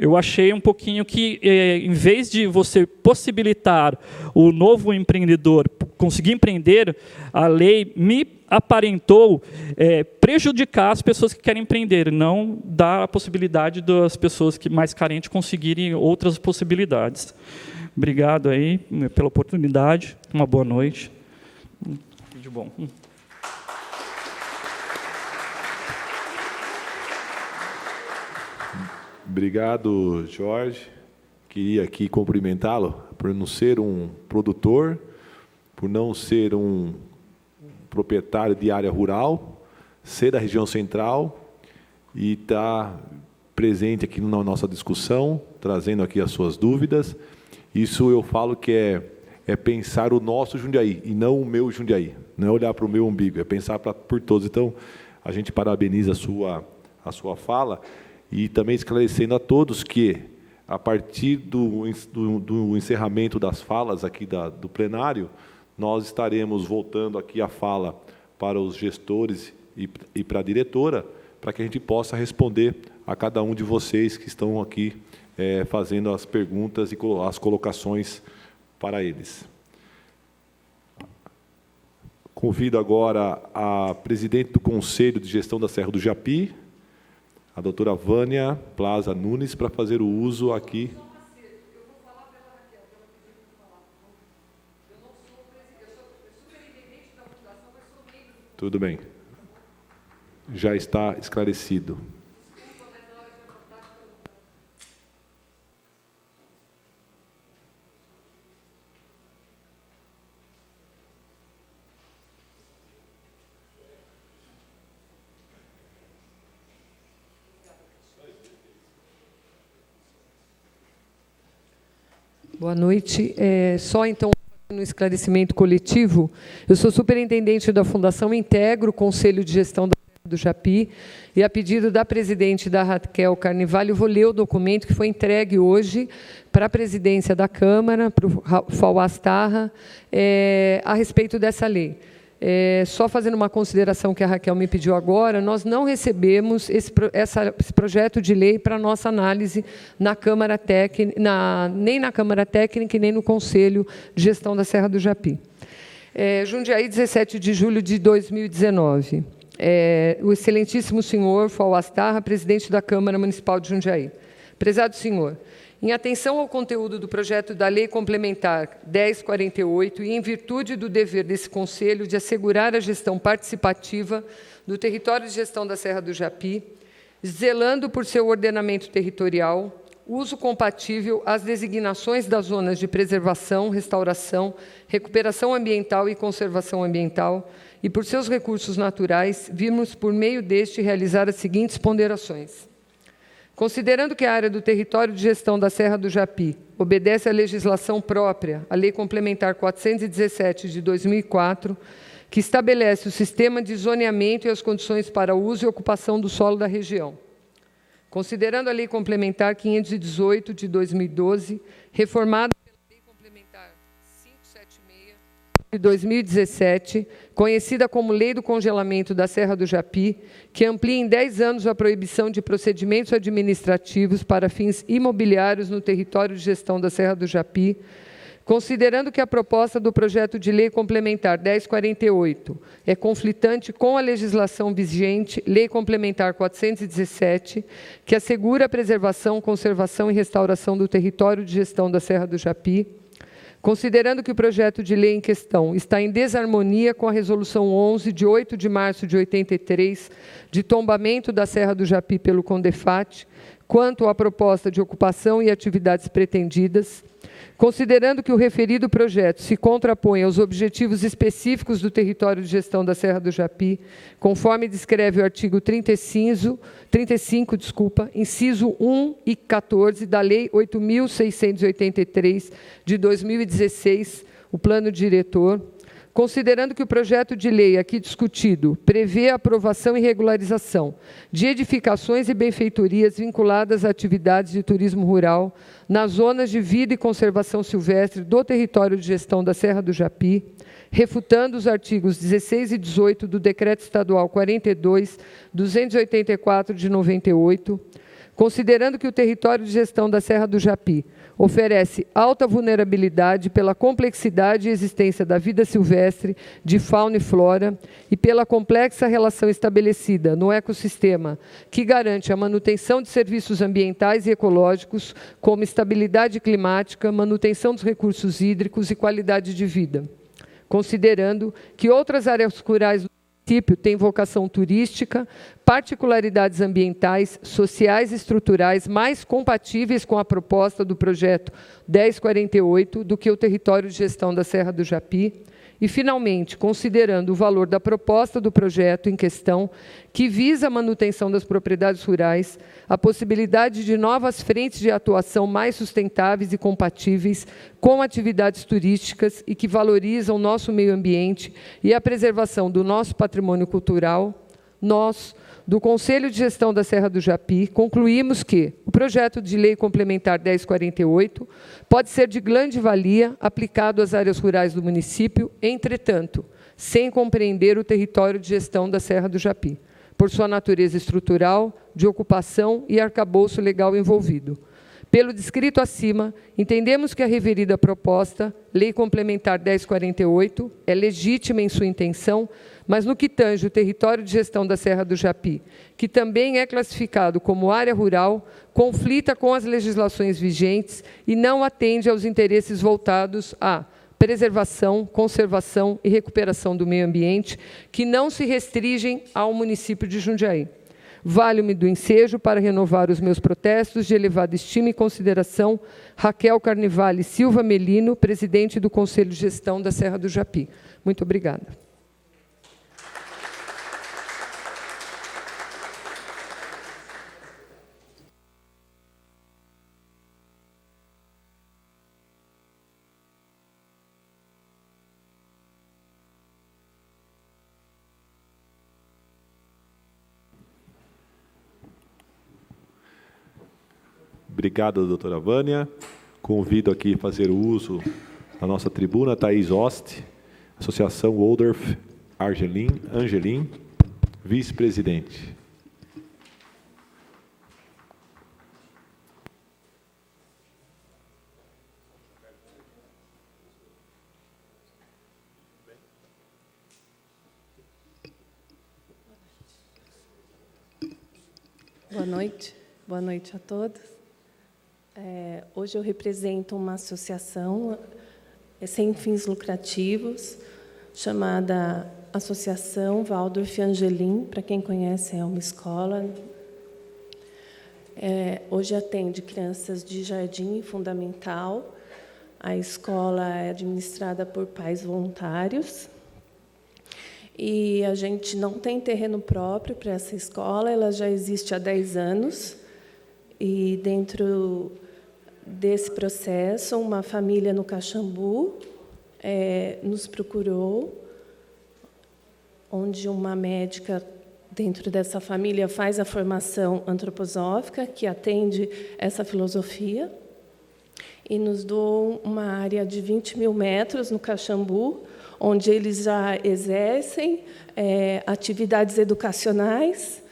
Eu achei um pouquinho que, em vez de você possibilitar o novo empreendedor conseguir empreender, a lei me aparentou prejudicar as pessoas que querem empreender, não dar a possibilidade das pessoas mais carentes conseguirem outras possibilidades. Obrigado aí pela oportunidade, uma boa noite. De bom. Obrigado, Jorge. Queria aqui cumprimentá-lo por não ser um produtor, por não ser um proprietário de área rural, ser da região central e estar presente aqui na nossa discussão, trazendo aqui as suas dúvidas. Isso eu falo que é pensar o nosso Jundiaí e não o meu Jundiaí. Não é olhar para o meu umbigo, é pensar por todos. Então, a gente parabeniza a sua fala. E também esclarecendo a todos que, a partir do encerramento das falas aqui do plenário, nós estaremos voltando aqui a fala para os gestores e para a diretora, para que a gente possa responder a cada um de vocês que estão aqui fazendo as perguntas e as colocações para eles. Convido agora a presidente do Conselho de Gestão da Serra do Japi, a doutora Vânia Plaza Nunes, para fazer o uso aqui. Tudo bem. Já está esclarecido. Boa noite. Só, então, no esclarecimento coletivo, eu sou superintendente da Fundação Integro, Conselho de Gestão do Japi, e a pedido da presidente da Raquel Carnevale, eu vou ler o documento que foi entregue hoje para a presidência da Câmara, para o Fauaz Tarra, a respeito dessa lei. Só fazendo uma consideração que a Raquel me pediu agora, nós não recebemos esse projeto de lei para nossa análise na Câmara Técnica, nem na Câmara Técnica e nem no Conselho de Gestão da Serra do Japi. Jundiaí, 17 de julho de 2019. O excelentíssimo senhor Fauaz Tarra, presidente da Câmara Municipal de Jundiaí. Prezado senhor, em atenção ao conteúdo do projeto da Lei Complementar 1048 e em virtude do dever desse Conselho de assegurar a gestão participativa do território de gestão da Serra do Japi, zelando por seu ordenamento territorial, uso compatível às designações das zonas de preservação, restauração, recuperação ambiental e conservação ambiental, e por seus recursos naturais, vimos por meio deste realizar as seguintes ponderações. Considerando que a área do território de gestão da Serra do Japi obedece à legislação própria, a Lei Complementar 417 de 2004, que estabelece o sistema de zoneamento e as condições para uso e ocupação do solo da região. Considerando a Lei Complementar 518 de 2012, reformada pela Lei Complementar 576 de 2017, conhecida como Lei do Congelamento da Serra do Japi, que amplia em 10 anos a proibição de procedimentos administrativos para fins imobiliários no território de gestão da Serra do Japi, Considerando que a proposta do projeto de lei complementar 1048 é conflitante com a legislação vigente, Lei Complementar 417, que assegura a preservação, conservação e restauração do território de gestão da Serra do Japi, considerando que o projeto de lei em questão está em desarmonia com a Resolução 11, de 8 de março de 83, de tombamento da Serra do Japi pelo CONDEFAT, quanto à proposta de ocupação e atividades pretendidas, considerando que o referido projeto se contrapõe aos objetivos específicos do território de gestão da Serra do Japi, conforme descreve o artigo 35, inciso 1 e 14 da Lei 8.683, de 2016, o Plano Diretor, considerando que o projeto de lei aqui discutido prevê a aprovação e regularização de edificações e benfeitorias vinculadas a atividades de turismo rural nas zonas de vida e conservação silvestre do território de gestão da Serra do Japi, refutando os artigos 16 e 18 do Decreto Estadual 42.284 de 98, considerando que o território de gestão da Serra do Japi oferece alta vulnerabilidade pela complexidade e existência da vida silvestre, de fauna e flora, e pela complexa relação estabelecida no ecossistema, que garante a manutenção de serviços ambientais e ecológicos, como estabilidade climática, manutenção dos recursos hídricos e qualidade de vida. Considerando que outras áreas rurais do município têm vocação turística, particularidades ambientais, sociais e estruturais mais compatíveis com a proposta do projeto 1048 do que o território de gestão da Serra do Japi. E, finalmente, considerando o valor da proposta do projeto em questão, que visa a manutenção das propriedades rurais, a possibilidade de novas frentes de atuação mais sustentáveis e compatíveis com atividades turísticas e que valorizam o nosso meio ambiente e a preservação do nosso patrimônio cultural, nós, do Conselho de Gestão da Serra do Japi, concluímos que o projeto de lei complementar 1048 pode ser de grande valia aplicado às áreas rurais do município, entretanto, sem compreender o território de gestão da Serra do Japi, por sua natureza estrutural, de ocupação e arcabouço legal envolvido. Pelo descrito acima, entendemos que a referida proposta, Lei Complementar 1048, é legítima em sua intenção, mas no que tange o território de gestão da Serra do Japi, que também é classificado como área rural, conflita com as legislações vigentes e não atende aos interesses voltados à preservação, conservação e recuperação do meio ambiente, que não se restringem ao município de Jundiaí. Valho-me do ensejo para renovar os meus protestos de elevada estima e consideração, Raquel Carnevale Silva Melino, presidente do Conselho de Gestão da Serra do Japi. Muito obrigada. Obrigado, doutora Vânia. Convido aqui a fazer o uso da nossa tribuna, Thaís Oste, Associação Waldorf Angelim, vice-presidente. Boa noite a todos. Hoje eu represento uma associação sem fins lucrativos, chamada Associação Waldorf Angelim. Para quem conhece, é uma escola. Hoje atende crianças de jardim fundamental. A escola é administrada por pais voluntários. E a gente não tem terreno próprio para essa escola, ela já existe há 10 anos. E, dentro desse processo, uma família no Caxambu nos procurou, onde uma médica dentro dessa família faz a formação antroposófica, que atende essa filosofia, e nos doou uma área de 20 mil metros no Caxambu, onde eles já exercem atividades educacionais,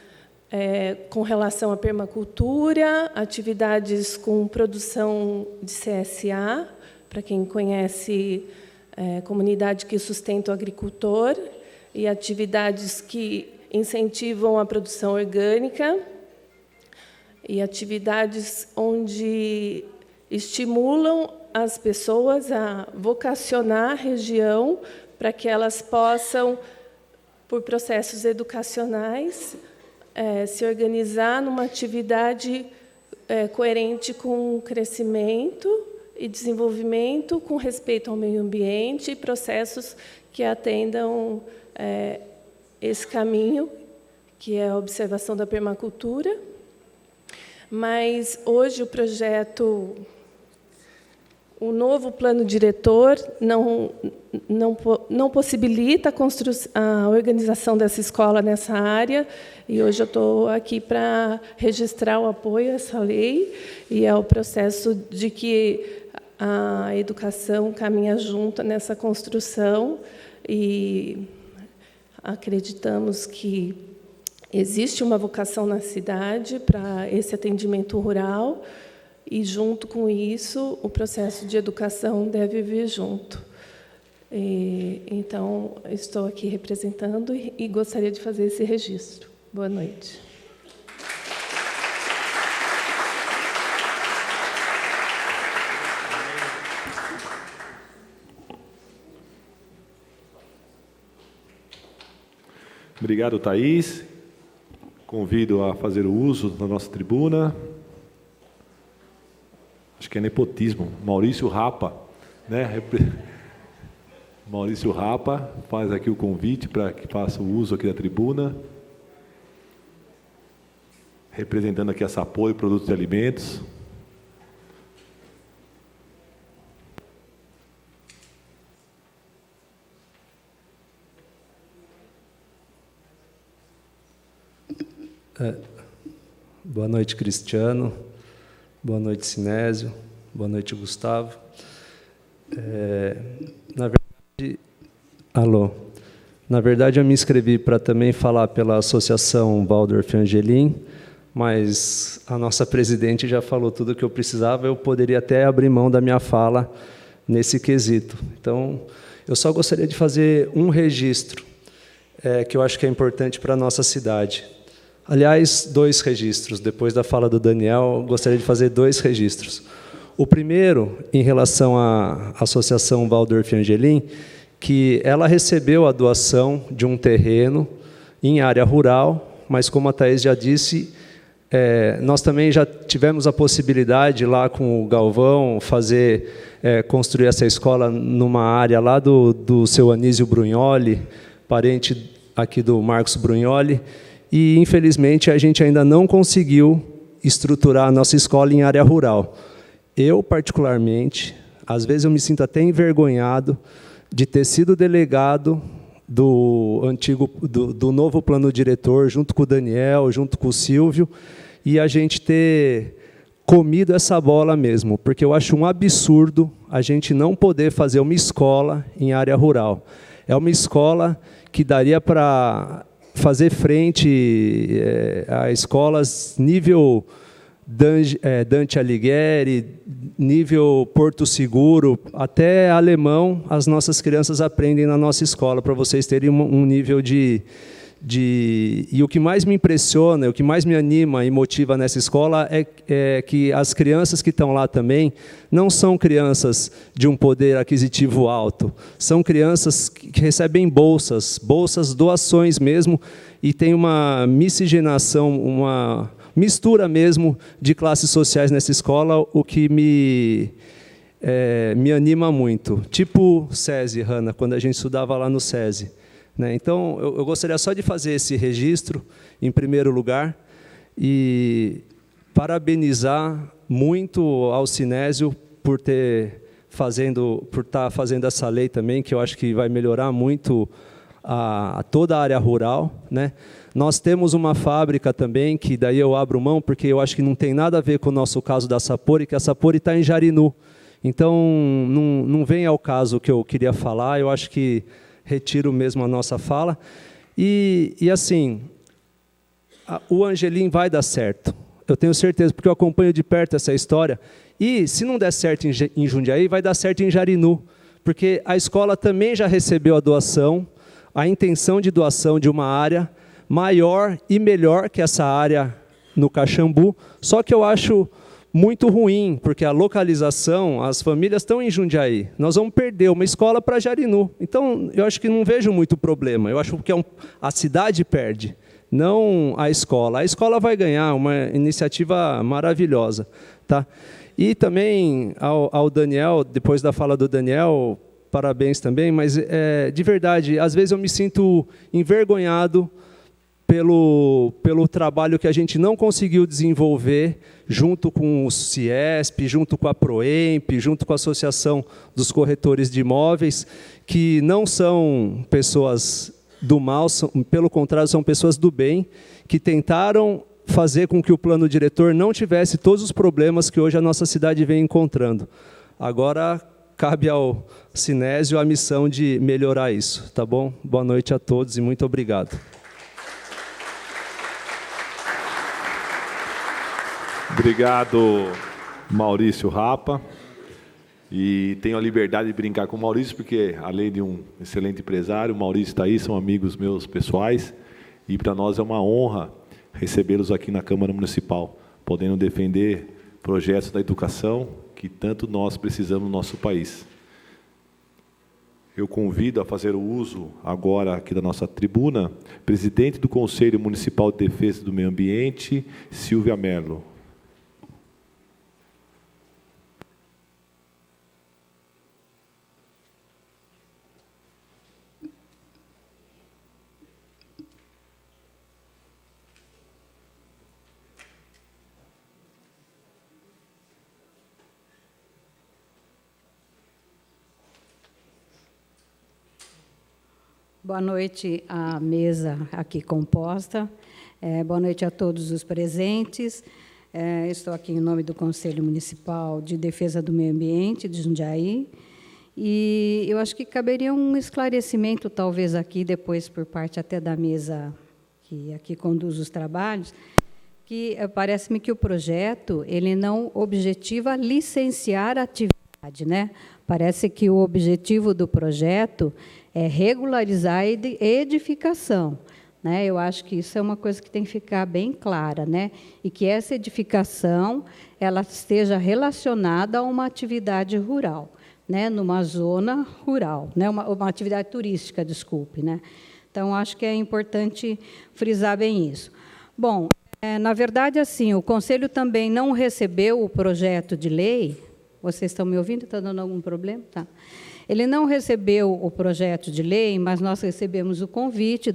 com relação à permacultura, atividades com produção de CSA, para quem conhece, comunidade que sustenta o agricultor e atividades que incentivam a produção orgânica e atividades onde estimulam as pessoas a vocacionar a região para que elas possam, por processos educacionais, se organizar numa atividade coerente com o crescimento e desenvolvimento, com respeito ao meio ambiente, e processos que atendam esse caminho, que é a observação da permacultura. Mas, hoje, o novo plano diretor não possibilita a organização dessa escola nessa área, e hoje eu estou aqui para registrar o apoio a essa lei, e é o processo de que a educação caminha junto nessa construção, e acreditamos que existe uma vocação na cidade para esse atendimento rural, e, junto com isso, o processo de educação deve vir junto. Então, estou aqui representando e gostaria de fazer esse registro. Boa noite. Obrigado, Thaís. Convido a fazer o uso da nossa tribuna. Acho que é nepotismo. Maurício Rapa, né? Maurício Rapa faz aqui o convite para que faça o uso aqui da tribuna, representando aqui a Sapori Produtos de Alimentos. Boa noite, Cristiano. Boa noite, Sinésio. Boa noite, Gustavo. Na verdade, eu me inscrevi para também falar pela Associação Waldorf Angelim, mas a nossa presidente já falou tudo o que eu precisava, eu poderia até abrir mão da minha fala nesse quesito. Então, eu só gostaria de fazer um registro, que eu acho que é importante para a nossa cidade. Aliás, 2 registros. Depois da fala do Daniel, eu gostaria de fazer 2 registros. O primeiro, em relação à Associação Waldorf Angelim, que ela recebeu a doação de um terreno em área rural, mas, como a Thaís já disse, nós também já tivemos a possibilidade, lá com o Galvão, construir essa escola numa área lá do seu Anísio Brugnoli, parente aqui do Marcos Brugnoli, e, infelizmente, a gente ainda não conseguiu estruturar a nossa escola em área rural. Eu, particularmente, às vezes eu me sinto até envergonhado de ter sido delegado do novo plano diretor, junto com o Daniel, junto com o Silvio, e a gente ter comido essa bola mesmo, porque eu acho um absurdo a gente não poder fazer uma escola em área rural. É uma escola que daria para fazer frente a escolas nível Dante Alighieri, nível Porto Seguro, até alemão, as nossas crianças aprendem na nossa escola, para vocês terem um nível de... E o que mais me impressiona, o que mais me anima e motiva nessa escola é que as crianças que estão lá também não são crianças de um poder aquisitivo alto, são crianças que recebem bolsas, doações mesmo, e tem uma miscigenação, uma mistura mesmo de classes sociais nessa escola, o que me anima muito. Tipo SESI, Hanna, quando a gente estudava lá no SESI. Então, eu gostaria só de fazer esse registro, em primeiro lugar, e parabenizar muito ao Sinésio por estar fazendo essa lei também, que eu acho que vai melhorar muito toda a área rural. Nós temos uma fábrica também, que daí eu abro mão, porque eu acho que não tem nada a ver com o nosso caso da Sapori, que a Sapori está em Jarinu. Então, não vem ao caso que eu queria falar, eu acho que retiro mesmo a nossa fala. E assim, o Angelim vai dar certo. eu tenho certeza, porque eu acompanho de perto essa história. E, se não der certo em Jundiaí, vai dar certo em Jarinu, porque a escola também já recebeu a doação, a intenção de doação de uma área maior e melhor que essa área no Caxambu, só que eu acho muito ruim, porque a localização, as famílias estão em Jundiaí. Nós vamos perder uma escola para Jarinu. Então, eu acho que não vejo muito problema. Eu acho que a cidade perde, não a escola. A escola vai ganhar, uma iniciativa maravilhosa. Tá? E também ao Daniel, depois da fala do Daniel, parabéns também, mas de verdade, às vezes eu me sinto envergonhado pelo trabalho que a gente não conseguiu desenvolver junto com o CIESP, junto com a PROEMP, junto com a Associação dos Corretores de Imóveis, que não são pessoas do mal, pelo contrário, são pessoas do bem, que tentaram fazer com que o plano diretor não tivesse todos os problemas que hoje a nossa cidade vem encontrando. Agora, cabe ao Sinésio a missão de melhorar isso, tá bom? Boa noite a todos e muito obrigado. Obrigado, Maurício Rapa. E tenho a liberdade de brincar com o Maurício, porque, além de um excelente empresário, o Maurício está aí, são amigos meus pessoais, e para nós é uma honra recebê-los aqui na Câmara Municipal, podendo defender projetos da educação que tanto nós precisamos no nosso país. Eu convido a fazer o uso agora aqui da nossa tribuna, presidente do Conselho Municipal de Defesa do Meio Ambiente, Silvia Merlo. Boa noite à mesa aqui composta. Boa noite a todos os presentes. Estou aqui em nome do Conselho Municipal de Defesa do Meio Ambiente de Jundiaí. E eu acho que caberia um esclarecimento, talvez aqui, depois, por parte até da mesa que aqui conduz os trabalhos, que parece-me que o projeto ele não objetiva licenciar a atividade, né? Parece que o objetivo do projeto é regularizar a edificação, né? Eu acho que isso é uma coisa que tem que ficar bem clara, né? E que essa edificação ela esteja relacionada a uma atividade rural, né? Numa zona rural, né? Uma atividade turística, desculpe, né? Então, acho que é importante frisar bem isso. Bom, na verdade, assim, o Conselho também não recebeu o projeto de lei. Vocês estão me ouvindo? Está dando algum problema? Tá. Ele não recebeu o projeto de lei, mas nós recebemos o convite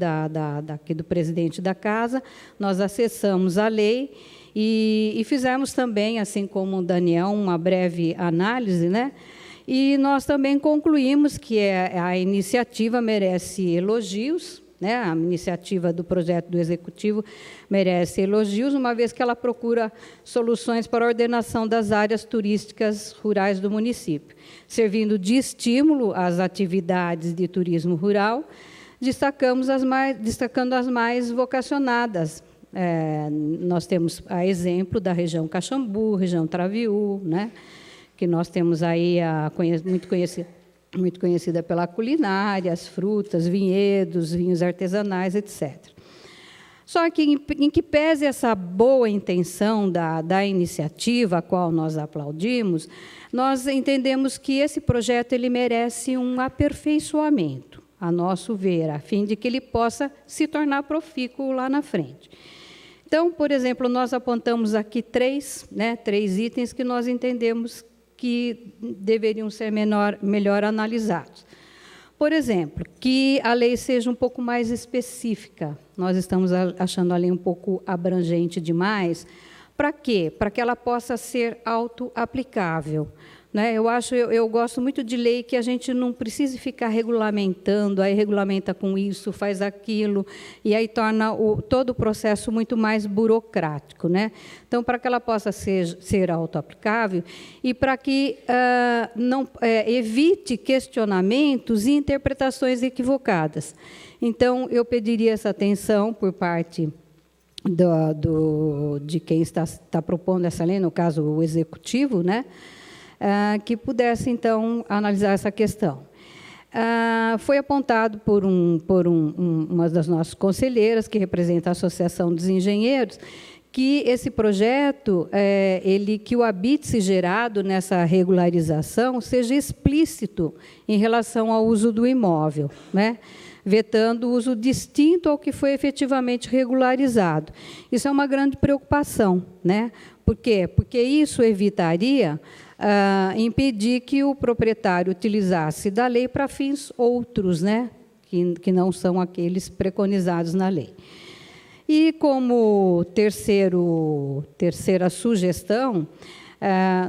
aqui do presidente da casa, nós acessamos a lei e fizemos também, assim como o Daniel, uma breve análise, né? E nós também concluímos que a iniciativa merece elogios, né? A iniciativa do projeto do Executivo merece elogios, uma vez que ela procura soluções para a ordenação das áreas turísticas rurais do município, servindo de estímulo às atividades de turismo rural, destacando as mais vocacionadas. Nós temos a exemplo da região Caxambu, região Traviú, né? Que nós temos aí muito conhecida pela culinária, as frutas, vinhedos, vinhos artesanais, etc. Só que, em que pese essa boa intenção da iniciativa, a qual nós aplaudimos, nós entendemos que esse projeto ele merece um aperfeiçoamento, a nosso ver, a fim de que ele possa se tornar profícuo lá na frente. Então, por exemplo, nós apontamos aqui três itens que nós entendemos que deveriam ser melhor analisados. Por exemplo, que a lei seja um pouco mais específica. Nós estamos achando a lei um pouco abrangente demais. Para quê? Para que ela possa ser auto-aplicável. Né? Eu gosto muito de lei que a gente não precise ficar regulamentando, aí regulamenta com isso, faz aquilo, e aí torna todo o processo muito mais burocrático. Né? Então, para que ela possa ser auto-aplicável e para que não evite questionamentos e interpretações equivocadas. Então, eu pediria essa atenção por parte de quem está propondo essa lei, no caso, o Executivo, né, que pudesse, então, analisar essa questão. Foi apontado por uma das nossas conselheiras, que representa a Associação dos Engenheiros, que esse projeto, que o habite gerado nessa regularização seja explícito em relação ao uso do imóvel, né, vetando o uso distinto ao que foi efetivamente regularizado. Isso é uma grande preocupação, né? Por quê? Porque isso evitaria impedir que o proprietário utilizasse da lei para fins outros, né, que não são aqueles preconizados na lei. E como terceira sugestão,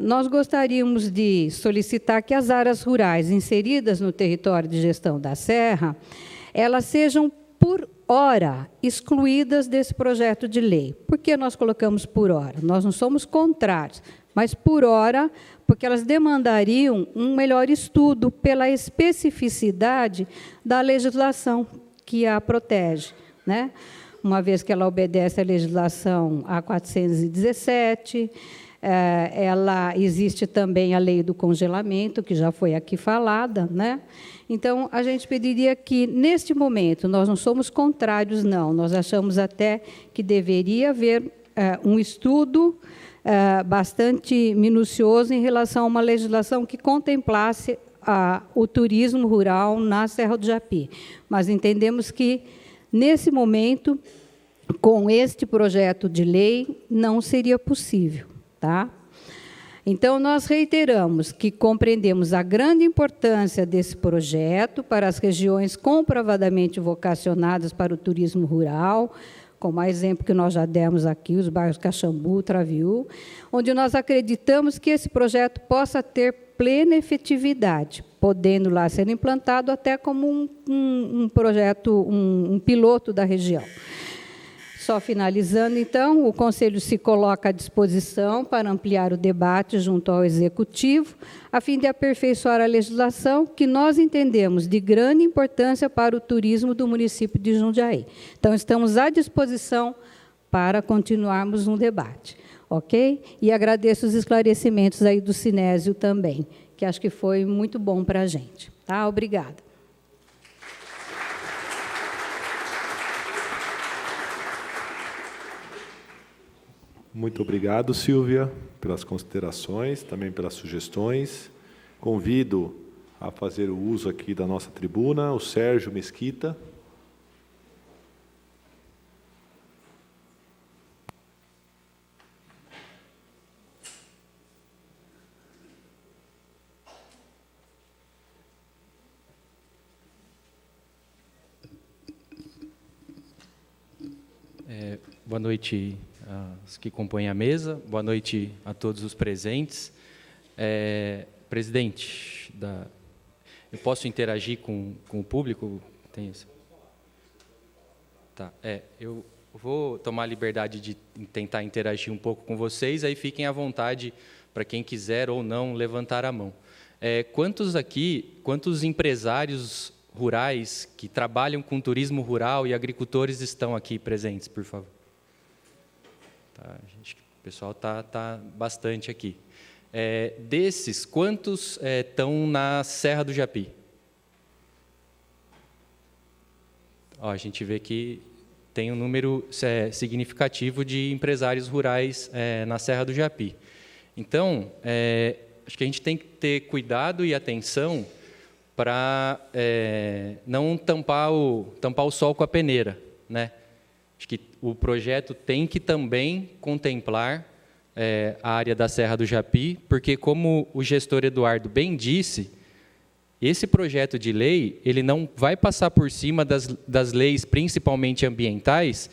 nós gostaríamos de solicitar que as áreas rurais inseridas no território de gestão da Serra, elas sejam, por hora, excluídas desse projeto de lei. Por que nós colocamos por hora? Nós não somos contrários, mas por hora, porque elas demandariam um melhor estudo pela especificidade da legislação que a protege, né? Uma vez que ela obedece à legislação A417, existe também a lei do congelamento, que já foi aqui falada, né? Então, a gente pediria que, neste momento, nós não somos contrários, não, nós achamos até que deveria haver um estudo bastante minucioso em relação a uma legislação que contemplasse o turismo rural na Serra do Japi. Mas entendemos que, nesse momento, com este projeto de lei, não seria possível, tá? Então, nós reiteramos que compreendemos a grande importância desse projeto para as regiões comprovadamente vocacionadas para o turismo rural, como a exemplo que nós já demos aqui, os bairros Caxambu, Traviú, onde nós acreditamos que esse projeto possa ter plena efetividade, podendo lá ser implantado até como um projeto, um piloto da região. Só finalizando, então, o Conselho se coloca à disposição para ampliar o debate junto ao Executivo, a fim de aperfeiçoar a legislação que nós entendemos de grande importância para o turismo do município de Jundiaí. Então, estamos à disposição para continuarmos no debate, ok? E agradeço os esclarecimentos aí do Sinésio também, que acho que foi muito bom para a gente. Tá? Obrigada. Muito obrigado, Silvia, pelas considerações, também pelas sugestões. Convido a fazer o uso aqui da nossa tribuna o Sérgio Mesquita. Boa noite aos que compõem a mesa, boa noite a todos os presentes. Presidente, eu posso interagir com o público? Tem isso? Tá, eu vou tomar a liberdade de tentar interagir um pouco com vocês, aí fiquem à vontade para quem quiser ou não levantar a mão. Quantos empresários rurais que trabalham com turismo rural e agricultores estão aqui presentes, por favor? Tá, o pessoal está bastante aqui. Desses, quantos estão na Serra do Japi? A gente vê que tem um número significativo de empresários rurais na Serra do Japi. Então, acho que a gente tem que ter cuidado e atenção para não tampar o sol com a peneira, né? Acho que o projeto tem que também contemplar a área da Serra do Japi, porque, como o gestor Eduardo bem disse, esse projeto de lei ele não vai passar por cima das leis, principalmente ambientais,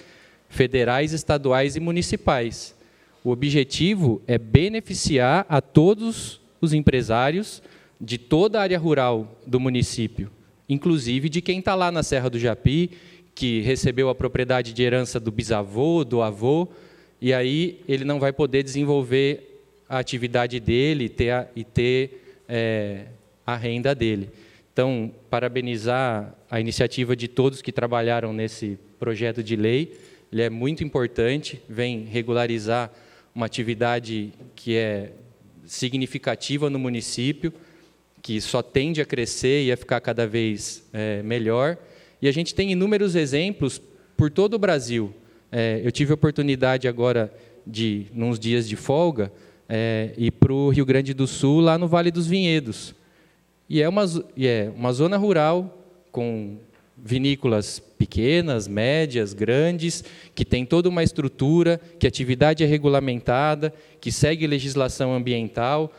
federais, estaduais e municipais. O objetivo é beneficiar a todos os empresários de toda a área rural do município, inclusive de quem está lá na Serra do Japi, que recebeu a propriedade de herança do bisavô, do avô, e aí ele não vai poder desenvolver a atividade dele e ter a renda dele. Então, parabenizar a iniciativa de todos que trabalharam nesse projeto de lei. ele é muito importante, vem regularizar uma atividade que é significativa no município, que só tende a crescer e a ficar cada vez melhor. E a gente tem inúmeros exemplos por todo o Brasil. Eu tive a oportunidade agora de, nos dias de folga, ir para o Rio Grande do Sul, lá no Vale dos Vinhedos. E é uma zona rural com vinícolas pequenas, médias, grandes, que tem toda uma estrutura, que a atividade é regulamentada, que segue legislação ambiental.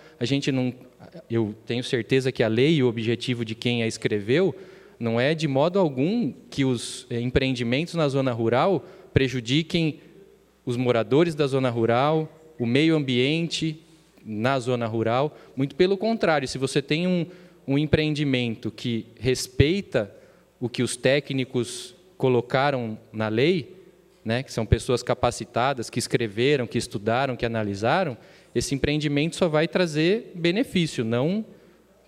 Eu tenho certeza que a lei e o objetivo de quem a escreveu não é de modo algum que os empreendimentos na zona rural prejudiquem os moradores da zona rural, o meio ambiente na zona rural. Muito pelo contrário, se você tem um empreendimento que respeita o que os técnicos colocaram na lei, né, que são pessoas capacitadas, que escreveram, que estudaram, que analisaram, esse empreendimento só vai trazer benefício, não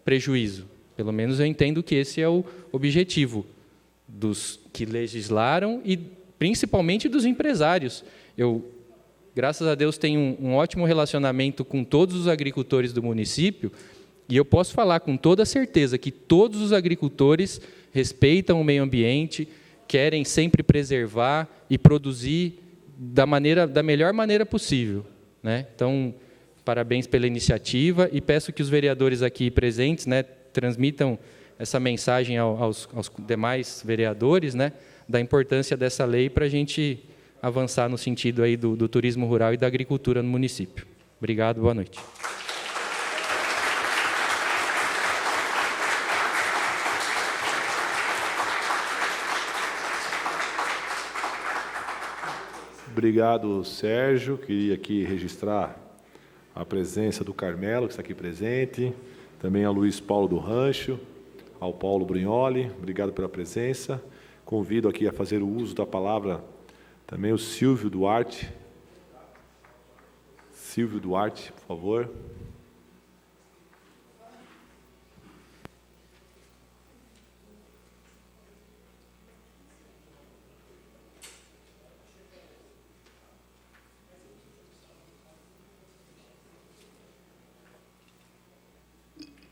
prejuízo. Pelo menos eu entendo que esse é o objetivo dos que legislaram e principalmente dos empresários. Eu, graças a Deus, tenho um ótimo relacionamento com todos os agricultores do município e eu posso falar com toda certeza que todos os agricultores respeitam o meio ambiente, querem sempre preservar e produzir da melhor maneira possível, né? Então, parabéns pela iniciativa e peço que os vereadores aqui presentes, né, transmitam essa mensagem aos demais vereadores, né, da importância dessa lei para a gente avançar no sentido aí do turismo rural e da agricultura no município. Obrigado, boa noite. Obrigado, Sérgio. Queria aqui registrar a presença do Carmelo, que está aqui presente, também ao Luiz Paulo do Rancho, ao Paulo Brignoli, obrigado pela presença. Convido aqui a fazer o uso da palavra também o Silvio Duarte. Silvio Duarte, por favor.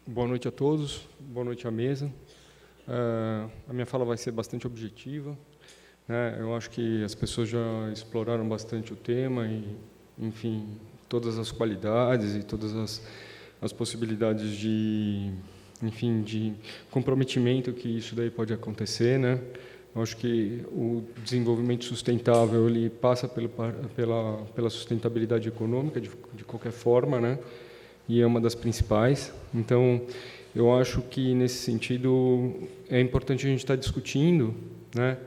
Boa noite a todos, boa noite à mesa. A minha fala vai ser bastante objetiva, né? Eu acho que as pessoas já exploraram bastante o tema e, enfim, todas as qualidades e todas as possibilidades de, enfim, de comprometimento que isso daí pode acontecer, né? Eu acho que o desenvolvimento sustentável ele passa pela sustentabilidade econômica de qualquer forma, né? E é uma das principais. Então, eu acho que, nesse sentido, é importante a gente estar discutindo, né?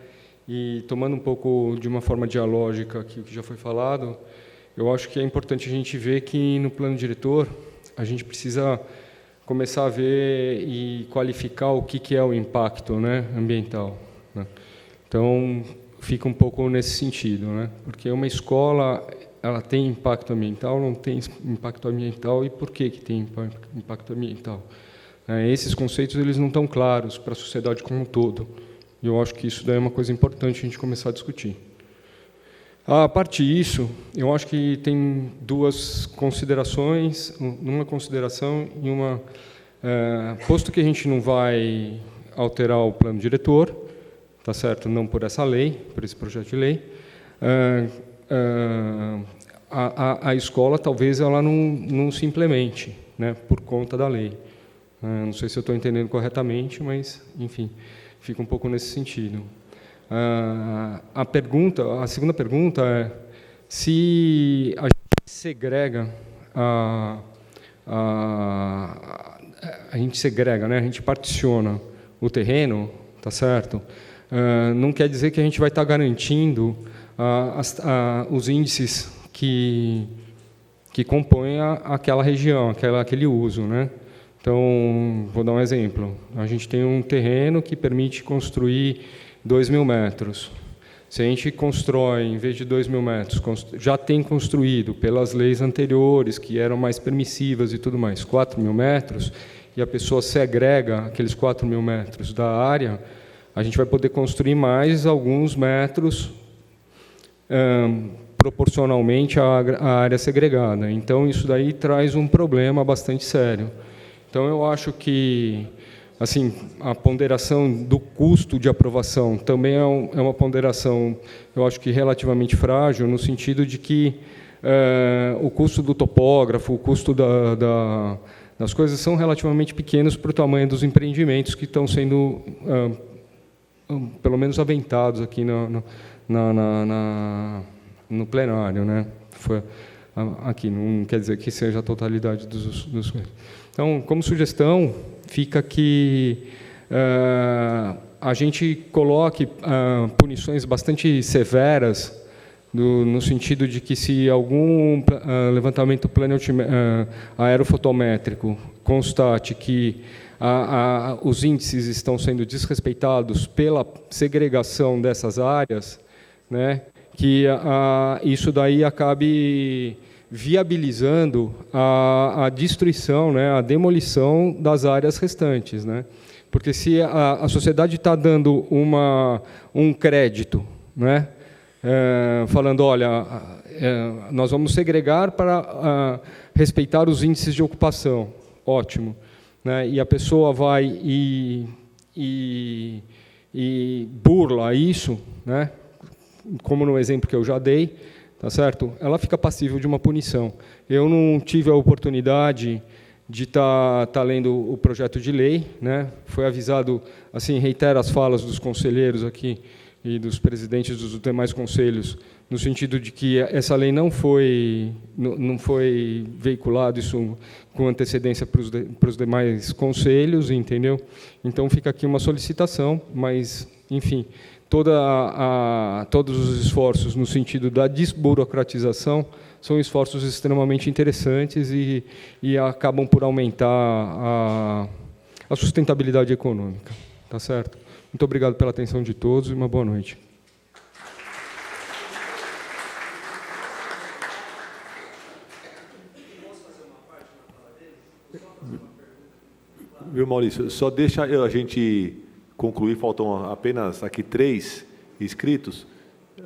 E tomando um pouco de uma forma dialógica aqui o que já foi falado, eu acho que é importante a gente ver que, no plano diretor, a gente precisa começar a ver e qualificar o que é o impacto, né, ambiental, né? Então, fica um pouco nesse sentido, né? Porque uma escola ela tem impacto ambiental, não tem impacto ambiental, e por que tem impacto ambiental? Esses conceitos eles não estão claros para a sociedade como um todo. E eu acho que isso daí é uma coisa importante a gente começar a discutir. A partir disso, eu acho que tem duas considerações, uma consideração e uma... posto que a gente não vai alterar o plano diretor, tá certo? Não por essa lei, por esse projeto de lei, a escola talvez ela não se implemente, né, por conta da lei. Não sei se eu estou entendendo corretamente, mas, enfim, fica um pouco nesse sentido. A segunda pergunta é se a gente segrega, né, a gente particiona o terreno, tá certo? Não quer dizer que a gente vai estar garantindo os índices que compõem aquela região, aquele uso, né? Então, vou dar um exemplo. A gente tem um terreno que permite construir 2.000 metros. Se a gente constrói, em vez de 2.000 metros, já tem construído, pelas leis anteriores, que eram mais permissivas e tudo mais, 4.000 metros, e a pessoa segrega aqueles 4.000 metros da área, a gente vai poder construir mais alguns metros proporcionalmente à área segregada. Então, isso daí traz um problema bastante sério. Então, eu acho que assim, a ponderação do custo de aprovação também é uma ponderação, eu acho que relativamente frágil, no sentido de que o custo do topógrafo, o custo das coisas são relativamente pequenos para o tamanho dos empreendimentos que estão sendo, pelo menos, aventados aqui no plenário, né? Aqui não quer dizer que seja a totalidade dos. Então, como sugestão, fica que a gente coloque punições bastante severas, no sentido de que, se algum levantamento aerofotométrico constate que os índices estão sendo desrespeitados pela segregação dessas áreas, né, que isso daí acabe viabilizando a destruição, né, a demolição das áreas restantes, né? Porque se a sociedade está dando um crédito, né, falando, olha, nós vamos segregar para respeitar os índices de ocupação, ótimo, né? E a pessoa vai e burla isso, né? Como no exemplo que eu já dei, tá certo? Ela fica passível de uma punição. Eu não tive a oportunidade de estar lendo o projeto de lei, né? Foi avisado, assim, reitero as falas dos conselheiros aqui e dos presidentes dos demais conselhos, no sentido de que essa lei não foi veiculado isso com antecedência para os demais conselhos, entendeu? Então fica aqui uma solicitação, mas, enfim, todos os esforços no sentido da desburocratização são esforços extremamente interessantes e acabam por aumentar a sustentabilidade econômica. Tá certo? Muito obrigado pela atenção de todos e uma boa noite. Viu, Maurício? Só deixa a gente concluir, faltam apenas aqui 3 inscritos.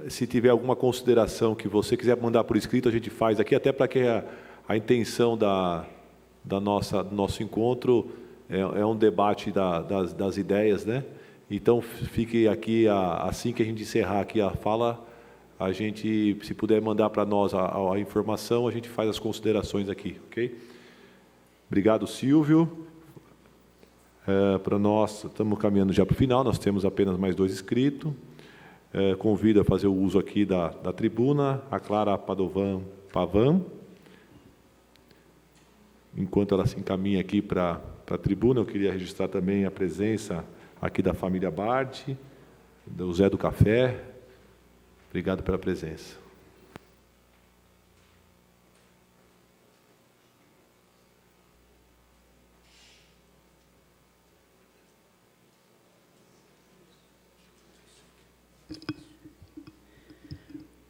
Se tiver alguma consideração que você quiser mandar por escrito, a gente faz aqui, até para que a intenção do nosso encontro é um debate das ideias, né? Então, fique aqui, assim que a gente encerrar aqui a fala, a gente, se puder mandar para nós a informação, a gente faz as considerações aqui, ok? Obrigado, Silvio. Para nós, estamos caminhando já para o final, nós temos apenas mais 2 inscritos. Convido a fazer o uso aqui da tribuna, a Clara Pavan. Enquanto ela se encaminha aqui para a tribuna, eu queria registrar também a presença aqui da família Bart, do Zé do Café. Obrigado pela presença.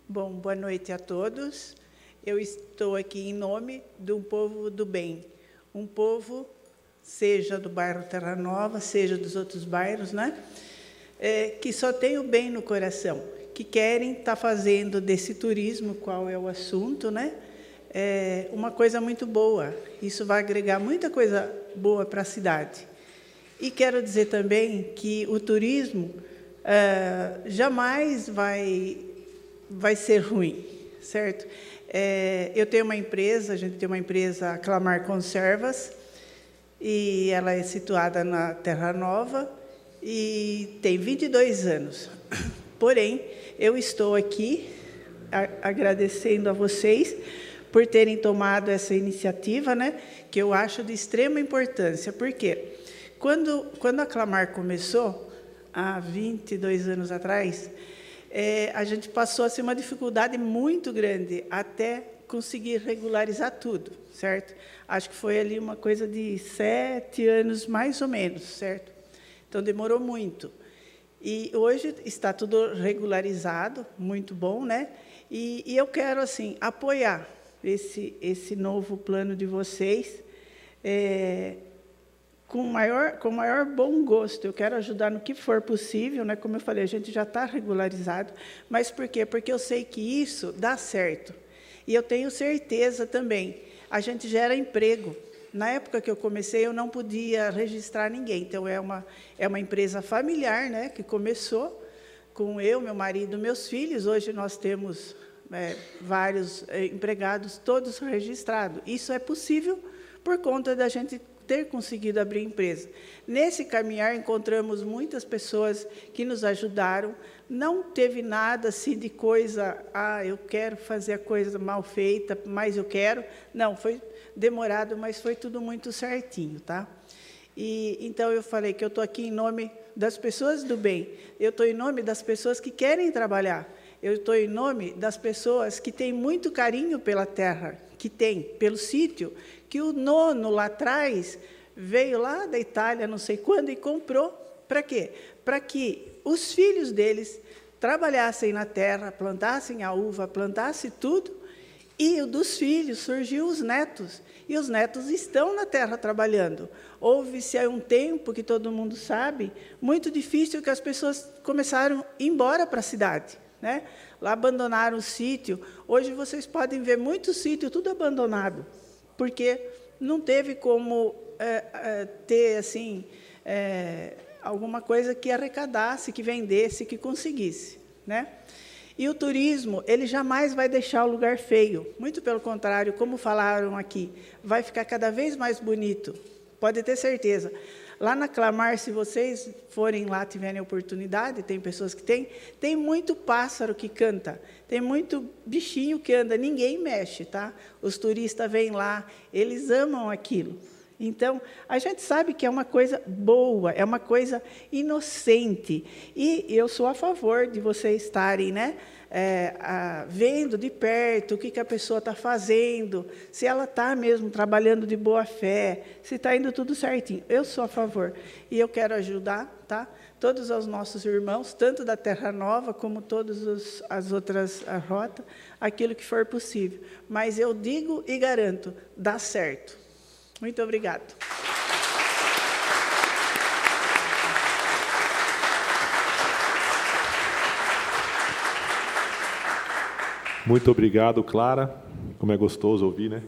Bom, boa noite a todos. Eu estou aqui em nome do povo do bem. Um povo, seja do bairro Terra Nova, seja dos outros bairros, né? Que só tem o bem no coração, que querem estar fazendo desse turismo, qual é o assunto, né? Uma coisa muito boa. Isso vai agregar muita coisa boa para a cidade. E quero dizer também que o turismo jamais vai ser ruim, certo? Eu tenho uma empresa, a gente tem uma empresa, Clamar Conservas, e ela é situada na Terra Nova e tem 22 anos. Porém, eu estou aqui agradecendo a vocês por terem tomado essa iniciativa, né, que eu acho de extrema importância. Por quê? Quando a Clamar começou, há 22 anos atrás, a gente passou assim, uma dificuldade muito grande até conseguir regularizar tudo, certo? Acho que foi ali uma coisa de 7 anos, mais ou menos, certo? Então, demorou muito. E hoje está tudo regularizado, muito bom, né? E eu quero, assim, apoiar esse novo plano de vocês, com o maior bom gosto. Eu quero ajudar no que for possível, né? Como eu falei, a gente já está regularizado. Mas por quê? Porque eu sei que isso dá certo. E eu tenho certeza também, a gente gera emprego. Na época que eu comecei, eu não podia registrar ninguém. Então, é uma empresa familiar, né, que começou com eu, meu marido, meus filhos. Hoje nós temos vários empregados, todos registrados. Isso é possível por conta da gente ter conseguido abrir empresa. Nesse caminhar, encontramos muitas pessoas que nos ajudaram. Não teve nada assim de coisa, eu quero fazer a coisa mal feita, mas eu quero. Não, foi demorado, mas foi tudo muito certinho, tá? E então eu falei que eu estou aqui em nome das pessoas do bem. Eu estou em nome das pessoas que querem trabalhar. Eu estou em nome das pessoas que têm muito carinho pela terra, que tem, pelo sítio, que o nono lá atrás veio lá da Itália, não sei quando, e comprou. Para quê? Para que os filhos deles trabalhassem na terra, plantassem a uva, plantassem tudo, e dos filhos surgiu os netos, e os netos estão na terra trabalhando. Houve-se aí um tempo, que todo mundo sabe, muito difícil, que as pessoas começaram a ir embora para a cidade, né? Lá abandonaram o sítio. Hoje vocês podem ver muito sítio, tudo abandonado, porque não teve como ter assim, alguma coisa que arrecadasse, que vendesse, que conseguisse, né? E o turismo, ele jamais vai deixar o lugar feio. Muito pelo contrário, como falaram aqui, vai ficar cada vez mais bonito. Pode ter certeza. Lá na Clamar, se vocês forem lá, tiverem oportunidade, tem pessoas que tem muito pássaro que canta, tem muito bichinho que anda, ninguém mexe, tá? Os turistas vêm lá, eles amam aquilo. Então, a gente sabe que é uma coisa boa, é uma coisa inocente. E eu sou a favor de vocês estarem, né, vendo de perto o que a pessoa está fazendo, se ela está mesmo trabalhando de boa fé, se está indo tudo certinho. Eu sou a favor. E eu quero ajudar, tá? Todos os nossos irmãos, tanto da Terra Nova como todas as outras rotas, aquilo que for possível. Mas eu digo e garanto, dá certo. Muito obrigado. Muito obrigado, Clara. Como é gostoso ouvir, né?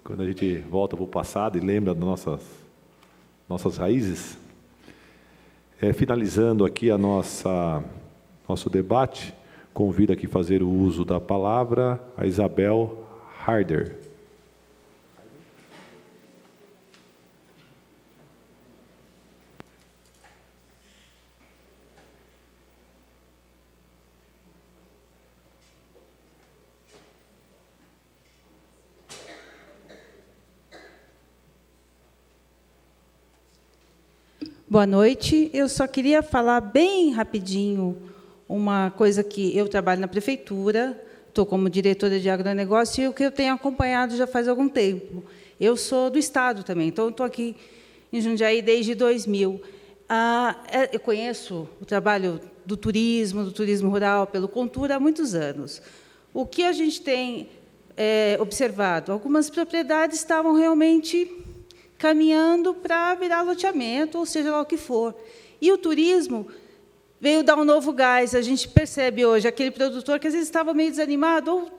Quando a gente volta para o passado e lembra das nossas raízes. Finalizando aqui nosso debate, convido aqui a fazer o uso da palavra a Isabel Harder. Boa noite. Eu só queria falar bem rapidinho uma coisa que eu trabalho na prefeitura, estou como diretora de agronegócio, e o que eu tenho acompanhado já faz algum tempo. Eu sou do Estado também, então estou aqui em Jundiaí desde 2000. Eu conheço o trabalho do turismo rural, pelo Contura, há muitos anos. O que a gente tem observado? Algumas propriedades estavam realmente caminhando para virar loteamento, ou seja lá o que for. E o turismo veio dar um novo gás. A gente percebe hoje aquele produtor que às vezes estava meio desanimado, ou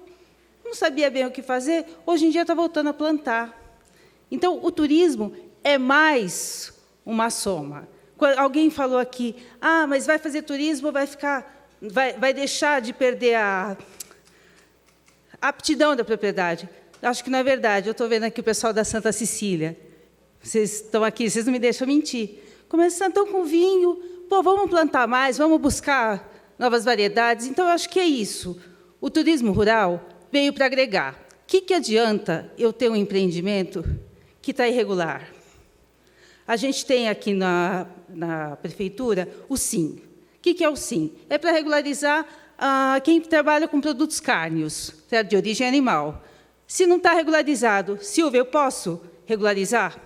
não sabia bem o que fazer, hoje em dia está voltando a plantar. Então, o turismo é mais uma soma. Alguém falou aqui, mas vai fazer turismo, vai deixar de perder a aptidão da propriedade. Acho que não é verdade. Eu estou vendo aqui o pessoal da Santa Cecília. Vocês estão aqui, vocês não me deixam mentir. Começam com vinho, vamos plantar mais, vamos buscar novas variedades. Então, eu acho que é isso. O turismo rural veio para agregar. O que adianta eu ter um empreendimento que está irregular? A gente tem aqui na prefeitura o SIM. O que é o SIM? É para regularizar quem trabalha com produtos cárneos, de origem animal. Se não está regularizado, Silvia, eu posso regularizar?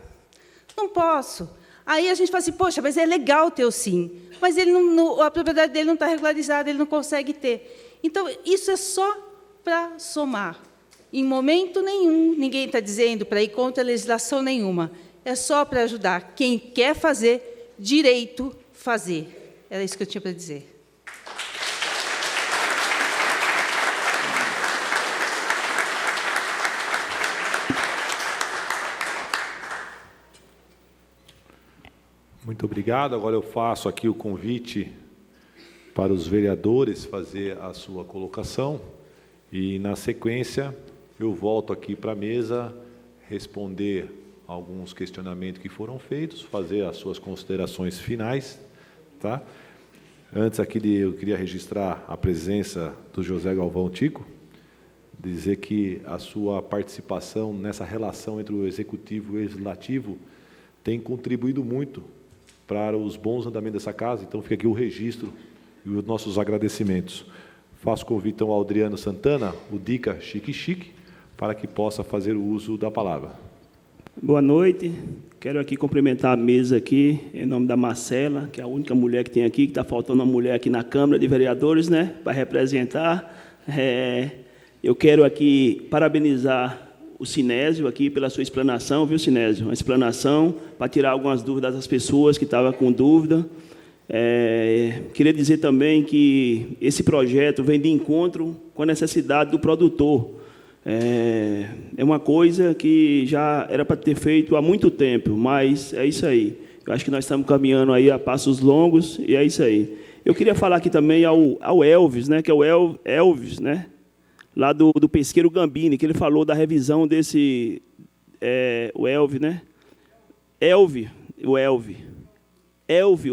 Não posso. Aí a gente fala assim, poxa, mas é legal ter o SIM, mas a propriedade dele não está regularizada, ele não consegue ter. Então, isso é só para somar. Em momento nenhum, ninguém está dizendo para ir contra a legislação nenhuma. é só para ajudar quem quer fazer direito fazer. Era isso que eu tinha para dizer. Muito obrigado. Agora eu faço aqui o convite para os vereadores fazer a sua colocação e, na sequência, eu volto aqui para a mesa responder alguns questionamentos que foram feitos, fazer as suas considerações finais, tá? Antes aqui eu queria registrar a presença do José Galvão Tico, dizer que a sua participação nessa relação entre o Executivo e o Legislativo tem contribuído muito para os bons andamentos dessa casa, então fica aqui o registro e os nossos agradecimentos. Faço convite então ao Adriano Santana, o Dica Chique Chique, para que possa fazer o uso da palavra. Boa noite, quero aqui cumprimentar a mesa aqui, em nome da Marcela, que é a única mulher que tem aqui, que está faltando uma mulher aqui na Câmara de Vereadores, né, para representar. Eu quero aqui parabenizar o Sinésio aqui pela sua explanação, viu, Sinésio? Uma explanação para tirar algumas dúvidas das pessoas que estavam com dúvida. Queria dizer também que esse projeto vem de encontro com a necessidade do produtor. É uma coisa que já era para ter feito há muito tempo, mas é isso aí. Eu acho que nós estamos caminhando aí a passos longos e é isso aí. Eu queria falar aqui também ao Elvis, né, que é o Elvis, né, lá do pesqueiro Gambini, que ele falou da revisão desse... o Elvio, né? Elvio,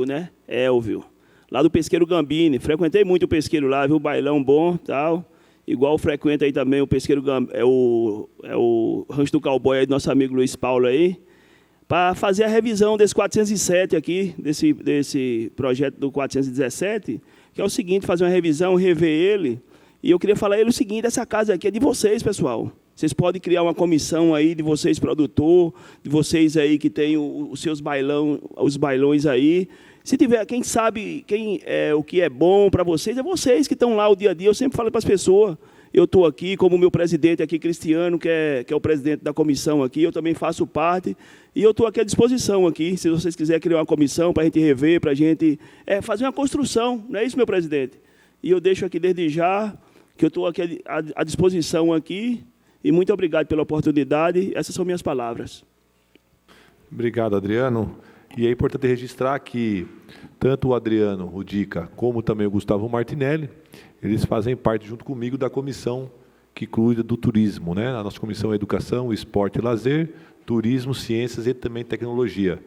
né? Elvio. Lá do pesqueiro Gambini. Frequentei muito o pesqueiro lá, viu? Bailão bom, tal. Igual frequenta aí também o pesqueiro Gambini, o Rancho do Cowboy aí, do nosso amigo Luiz Paulo aí, para fazer a revisão desse 407 aqui, desse projeto do 417, que é o seguinte, fazer uma revisão, rever ele. E eu queria falar a ele o seguinte, essa casa aqui é de vocês, pessoal. Vocês podem criar uma comissão aí de vocês, produtor, de vocês aí que tem os seus os bailões aí. Se tiver, quem sabe o que é bom para vocês, é vocês que estão lá o dia a dia. Eu sempre falo para as pessoas, eu estou aqui como o meu presidente aqui, Cristiano, que é o presidente da comissão aqui, eu também faço parte, e eu estou aqui à disposição aqui, se vocês quiserem criar uma comissão para a gente rever, para a gente fazer uma construção, não é isso, meu presidente? E eu deixo aqui desde já, que eu estou aqui à disposição aqui, e muito obrigado pela oportunidade. Essas são minhas palavras. Obrigado, Adriano. E é importante registrar que tanto o Adriano, o Dica, como também o Gustavo Martinelli, eles fazem parte, junto comigo, da comissão que cuida do turismo, né? A nossa comissão é Educação, Esporte e Lazer, Turismo, Ciências e também Tecnologia.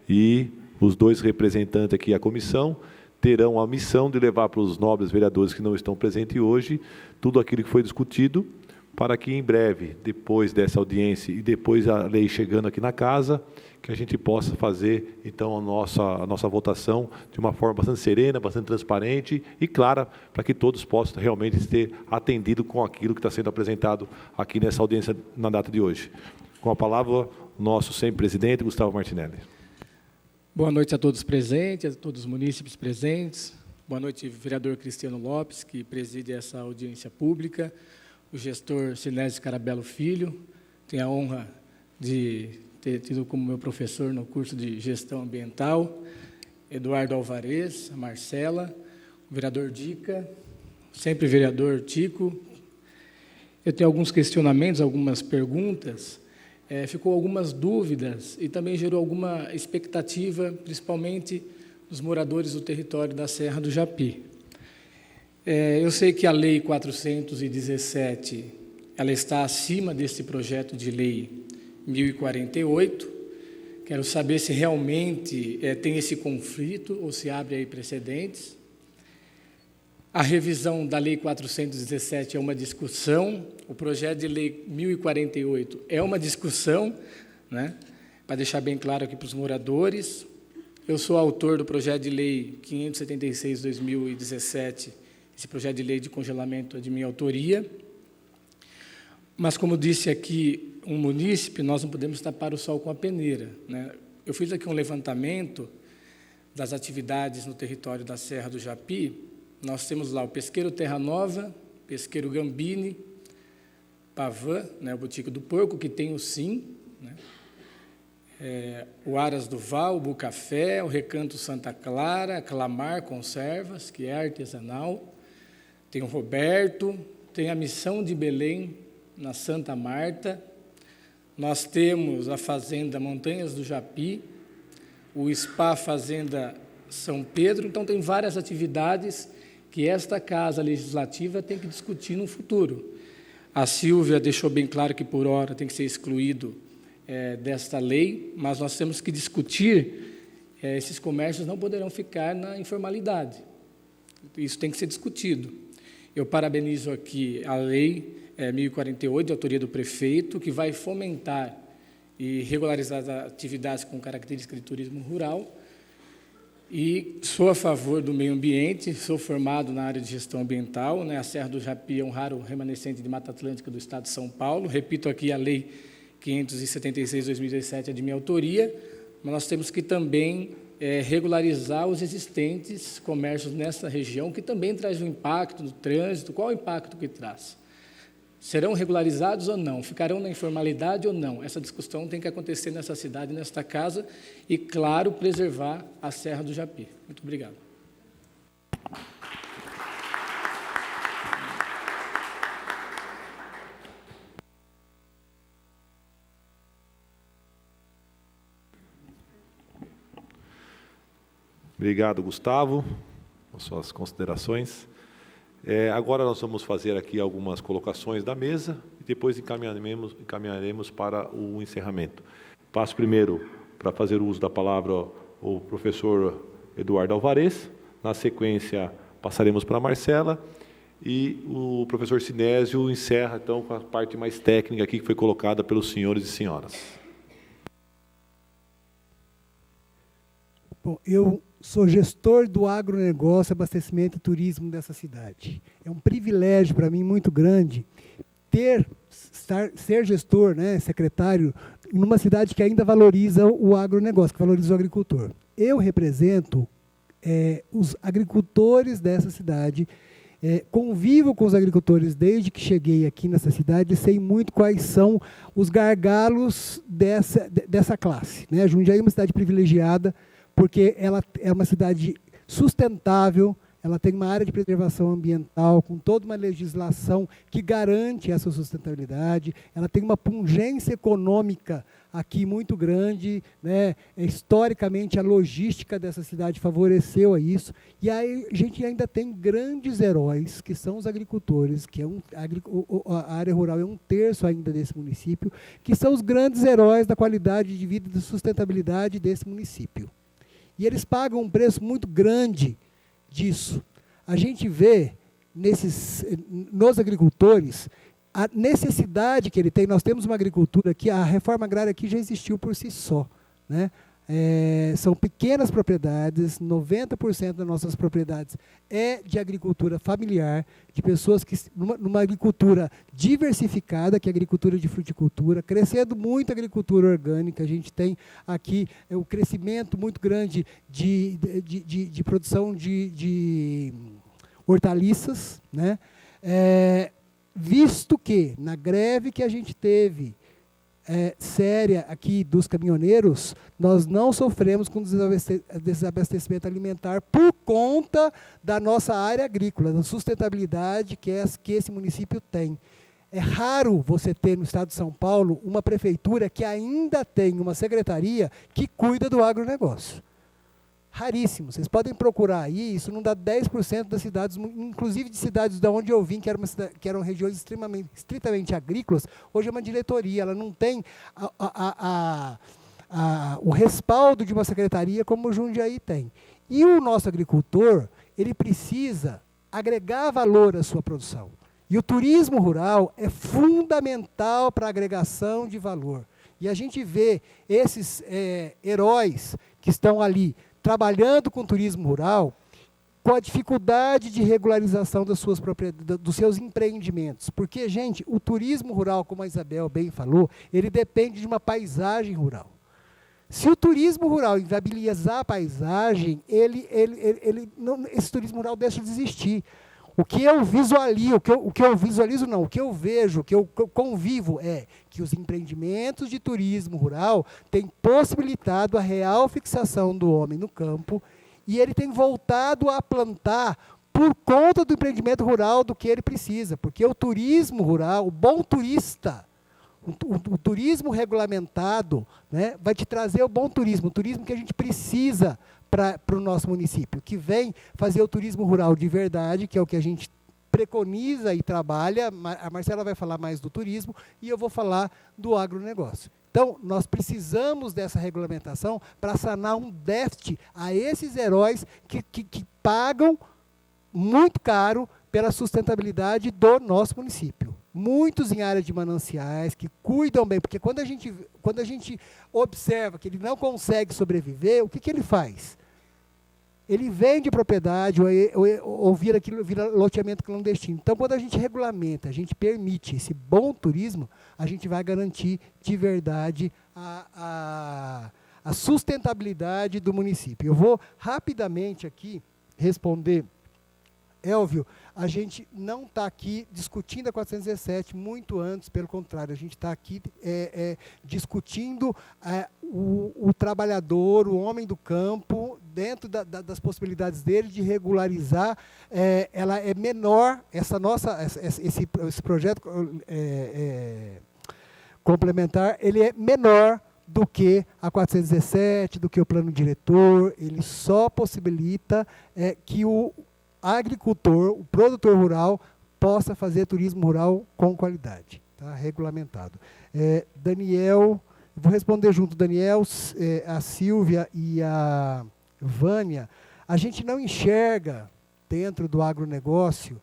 E os dois representantes aqui da comissão terão a missão de levar para os nobres vereadores que não estão presentes hoje tudo aquilo que foi discutido, para que em breve, depois dessa audiência e depois a lei chegando aqui na casa, que a gente possa fazer, então, a nossa votação de uma forma bastante serena, bastante transparente e clara, para que todos possam realmente ter atendido com aquilo que está sendo apresentado aqui nessa audiência na data de hoje. Com a palavra, o nosso sempre presidente, Gustavo Martinelli. Boa noite a todos presentes, a todos os munícipes presentes. Boa noite, vereador Cristiano Lopes, que preside essa audiência pública. O gestor Sinésio Carabello Filho, tenho a honra de ter tido como meu professor no curso de Gestão Ambiental. Eduardo Alvarez, a Marcela, o vereador Dica, sempre vereador Tico. Eu tenho alguns questionamentos, algumas perguntas. Ficou algumas dúvidas e também gerou alguma expectativa, principalmente dos moradores do território da Serra do Japi. Eu sei que a Lei 417 ela está acima desse projeto de Lei 1048. Quero saber se realmente tem esse conflito ou se abre aí precedentes. A revisão da Lei 417 é uma discussão, o projeto de Lei 1048 é uma discussão, né? Para deixar bem claro aqui para os moradores. Eu sou autor do projeto de Lei 576/2017, esse projeto de lei de congelamento é de minha autoria. Mas, como disse aqui um munícipe, nós não podemos tapar o sol com a peneira, né? Eu fiz aqui um levantamento das atividades no território da Serra do Japi. Nós temos lá o Pesqueiro Terra Nova, Pesqueiro Gambini, Pavã, né, o Botico do Porco, que tem o SIM, né? o Aras do Val, o Bucafé, o Recanto Santa Clara, a Clamar Conservas, que é artesanal, tem o Roberto, tem a Missão de Belém, na Santa Marta, nós temos a Fazenda Montanhas do Japi, o Spa Fazenda São Pedro, então tem várias atividades que esta Casa Legislativa tem que discutir no futuro. A Silvia deixou bem claro que, por hora, tem que ser excluído desta lei, mas nós temos que discutir, esses comércios não poderão ficar na informalidade. Isso tem que ser discutido. Eu parabenizo aqui a lei 1048, de autoria do prefeito, que vai fomentar e regularizar as atividades com características de turismo rural, e sou a favor do meio ambiente, sou formado na área de gestão ambiental, né? A Serra do Japi é um raro remanescente de Mata Atlântica do Estado de São Paulo, repito aqui a Lei 576/2017 é de minha autoria, mas nós temos que também regularizar os existentes comércios nessa região, que também traz um impacto no trânsito. Qual o impacto que traz? Serão regularizados ou não? Ficarão na informalidade ou não? Essa discussão tem que acontecer nessa cidade, nesta casa, e, claro, preservar a Serra do Japi. Muito obrigado. Obrigado, Gustavo, por suas considerações. Agora nós vamos fazer aqui algumas colocações da mesa e depois encaminharemos para o encerramento. Passo primeiro para fazer o uso da palavra o professor Eduardo Alvarez. Na sequência, passaremos para a Marcela e o professor Sinésio encerra, então, com a parte mais técnica aqui que foi colocada pelos senhores e senhoras. Bom, eu sou gestor do agronegócio, abastecimento e turismo dessa cidade. É um privilégio para mim muito grande ser gestor, né, secretário, numa cidade que ainda valoriza o agronegócio, que valoriza o agricultor. Eu represento os agricultores dessa cidade, convivo com os agricultores desde que cheguei aqui nessa cidade e sei muito quais são os gargalos dessa classe, né? Jundiaí é uma cidade privilegiada, porque ela é uma cidade sustentável, ela tem uma área de preservação ambiental, com toda uma legislação que garante essa sustentabilidade, ela tem uma pungência econômica aqui muito grande, né? Historicamente, a logística dessa cidade favoreceu a isso, e aí a gente ainda tem grandes heróis, que são os agricultores, que a área rural é 1/3 ainda desse município, que são os grandes heróis da qualidade de vida e da sustentabilidade desse município. E eles pagam um preço muito grande disso. A gente vê nos agricultores a necessidade que ele tem. Nós temos uma agricultura que a reforma agrária aqui já existiu por si só, né? São pequenas propriedades, 90% das nossas propriedades é de agricultura familiar, de pessoas que, numa agricultura diversificada, que é a agricultura de fruticultura, crescendo muito a agricultura orgânica. A gente tem aqui o crescimento muito grande de produção de hortaliças, né? Visto que, na greve que a gente teve, séria aqui dos caminhoneiros, nós não sofremos com desabastecimento alimentar por conta da nossa área agrícola, da sustentabilidade que esse município tem. É raro você ter no estado de São Paulo uma prefeitura que ainda tem uma secretaria que cuida do agronegócio. Raríssimo. Vocês podem procurar aí, isso não dá 10% das cidades, inclusive de cidades de onde eu vim, que eram regiões estritamente agrícolas, hoje é uma diretoria, ela não tem o respaldo de uma secretaria como o Jundiaí tem. E o nosso agricultor, ele precisa agregar valor à sua produção. E o turismo rural é fundamental para a agregação de valor. E a gente vê esses heróis que estão ali trabalhando com turismo rural, com a dificuldade de regularização das suas propriedades, dos seus empreendimentos. Porque, gente, o turismo rural, como a Isabel bem falou, ele depende de uma paisagem rural. Se o turismo rural inviabilizar a paisagem, esse turismo rural deixa de existir. o que eu visualizo, o que eu visualizo não, o que eu vejo, o que eu convivo é que os empreendimentos de turismo rural têm possibilitado a real fixação do homem no campo e ele tem voltado a plantar por conta do empreendimento rural do que ele precisa, porque o turismo rural, o bom turista, o turismo regulamentado, né, vai te trazer o bom turismo, o turismo que a gente precisa para o nosso município, que vem fazer o turismo rural de verdade, que é o que a gente preconiza e trabalha. A Marcela vai falar mais do turismo e eu vou falar do agronegócio. Então, nós precisamos dessa regulamentação para sanar um déficit a esses heróis que pagam muito caro pela sustentabilidade do nosso município. Muitos em área de mananciais, que cuidam bem, porque quando a gente observa que ele não consegue sobreviver, o que ele faz? Ele vende propriedade ou vira loteamento clandestino. Então, quando a gente regulamenta, a gente permite esse bom turismo, a gente vai garantir de verdade a sustentabilidade do município. Eu vou rapidamente aqui responder. Elvio, a gente não está aqui discutindo a 417, muito antes, pelo contrário, a gente está aqui discutindo o trabalhador, o homem do campo, dentro das possibilidades dele de regularizar. Ela é menor, esse projeto complementar, ele é menor do que a 417, do que o plano diretor. Ele só possibilita que o agricultor, o produtor rural, possa fazer turismo rural com qualidade, tá? Regulamentado. Daniel, vou responder junto, Daniel, a Silvia e a Vânia. A gente não enxerga dentro do agronegócio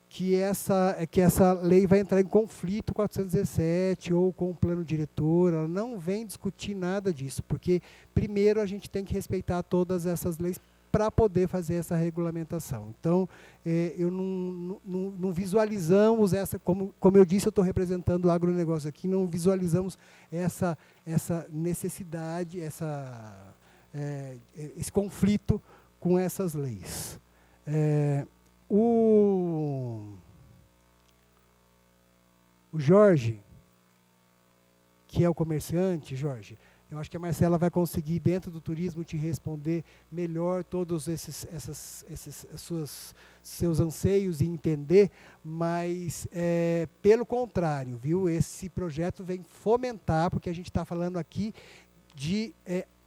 que essa lei vai entrar em conflito com a 417 ou com o plano diretor. Ela não vem discutir nada disso, porque primeiro a gente tem que respeitar todas essas leis para poder fazer essa regulamentação. Então, eu não visualizamos essa, como eu disse, eu estou representando o agronegócio aqui, não visualizamos essa necessidade, esse conflito com essas leis. O Jorge, que é o comerciante, Jorge, eu acho que a Marcela vai conseguir, dentro do turismo, te responder melhor todos seus anseios e entender, mas, pelo contrário, viu? Esse projeto vem fomentar, porque a gente está falando aqui de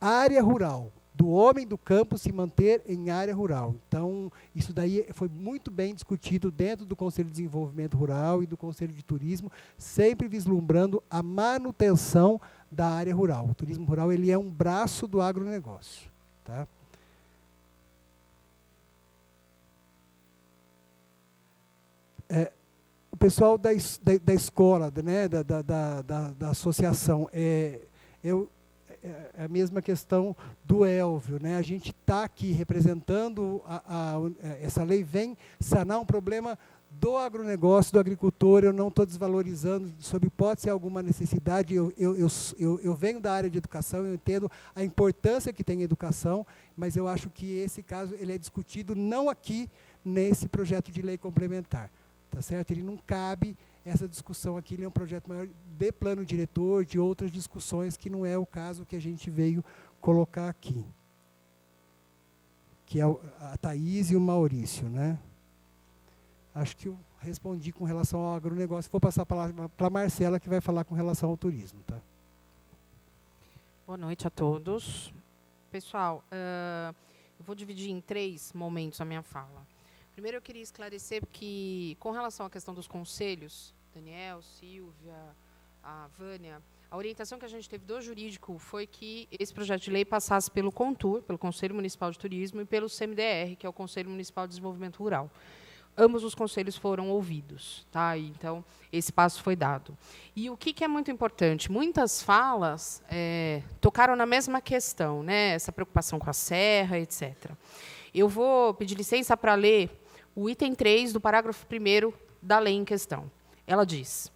área rural, do homem do campo se manter em área rural. Então, isso daí foi muito bem discutido dentro do Conselho de Desenvolvimento Rural e do Conselho de Turismo, sempre vislumbrando a manutenção da área rural. O turismo rural, ele é um braço do agronegócio, tá? O pessoal da escola, né, da associação, é a mesma questão do Elvio, né? A gente está aqui representando, essa lei vem sanar um problema do agronegócio, do agricultor. Eu não estou desvalorizando, sob hipótese alguma necessidade. Eu venho da área de educação, eu entendo a importância que tem a educação, mas eu acho que esse caso ele é discutido não aqui nesse projeto de lei complementar, tá certo? Ele não cabe essa discussão aqui, ele é um projeto maior de plano diretor, de outras discussões, que não é o caso que a gente veio colocar aqui, que é a Thaís e o Maurício, né? Acho que eu respondi com relação ao agronegócio. Vou passar a palavra para a Marcela, que vai falar com relação ao turismo, tá? Boa noite a todos. Pessoal, eu vou dividir em 3 momentos a minha fala. Primeiro, eu queria esclarecer que, com relação à questão dos conselhos, Daniel, Silvia, a Vânia, a orientação que a gente teve do jurídico foi que esse projeto de lei passasse pelo CONTUR, pelo Conselho Municipal de Turismo, e pelo CMDR, que é o Conselho Municipal de Desenvolvimento Rural. Ambos os conselhos foram ouvidos, tá? Então, esse passo foi dado. E o que é muito importante? Muitas falas tocaram na mesma questão, né? Essa preocupação com a serra, etc. Eu vou pedir licença para ler o item 3 do parágrafo 1º da lei em questão. Ela diz: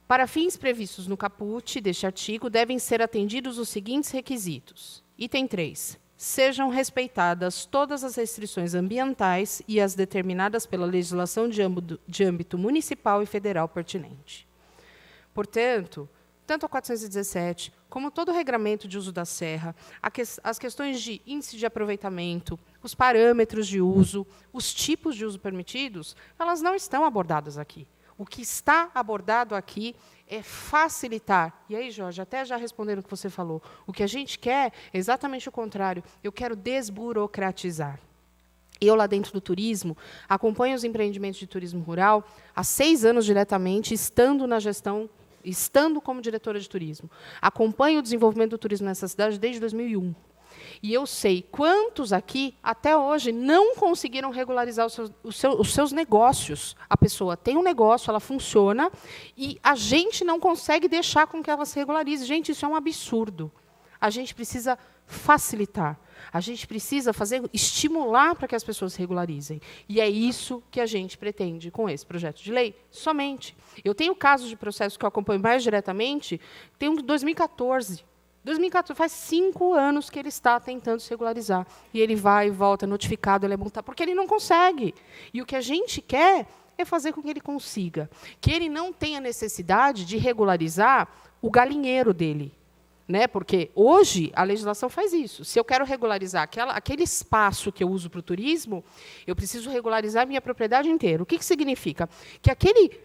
para fins previstos no caput deste artigo, devem ser atendidos os seguintes requisitos. Item 3. sejam respeitadas todas as restrições ambientais e as determinadas pela legislação de âmbito municipal e federal pertinente. Portanto, tanto a 417, como todo o regramento de uso da serra, as questões de índice de aproveitamento, os parâmetros de uso, os tipos de uso permitidos, elas não estão abordadas aqui. O que está abordado aqui é facilitar. E aí, Jorge, até já respondendo o que você falou, o que a gente quer é exatamente o contrário. Eu quero desburocratizar. Eu, lá dentro do turismo, acompanho os empreendimentos de turismo rural há 6 anos diretamente, estando na gestão, estando como diretora de turismo. Acompanho o desenvolvimento do turismo nessa cidade desde 2001. E eu sei quantos aqui, até hoje, não conseguiram regularizar os seus negócios. A pessoa tem um negócio, ela funciona, e a gente não consegue deixar com que ela se regularize. Gente, isso é um absurdo. A gente precisa facilitar. A gente precisa estimular para que as pessoas se regularizem. E é isso que a gente pretende com esse projeto de lei, somente. Eu tenho casos de processos que eu acompanho mais diretamente, tem um de 2014. 2014, faz 5 anos que ele está tentando se regularizar. E ele vai e volta, notificado, ele é multado, porque ele não consegue. E o que a gente quer é fazer com que ele consiga. Que ele não tenha necessidade de regularizar o galinheiro dele. Né? Porque hoje a legislação faz isso. Se eu quero regularizar aquele espaço que eu uso para o turismo, eu preciso regularizar a minha propriedade inteira. O que significa? Que aquele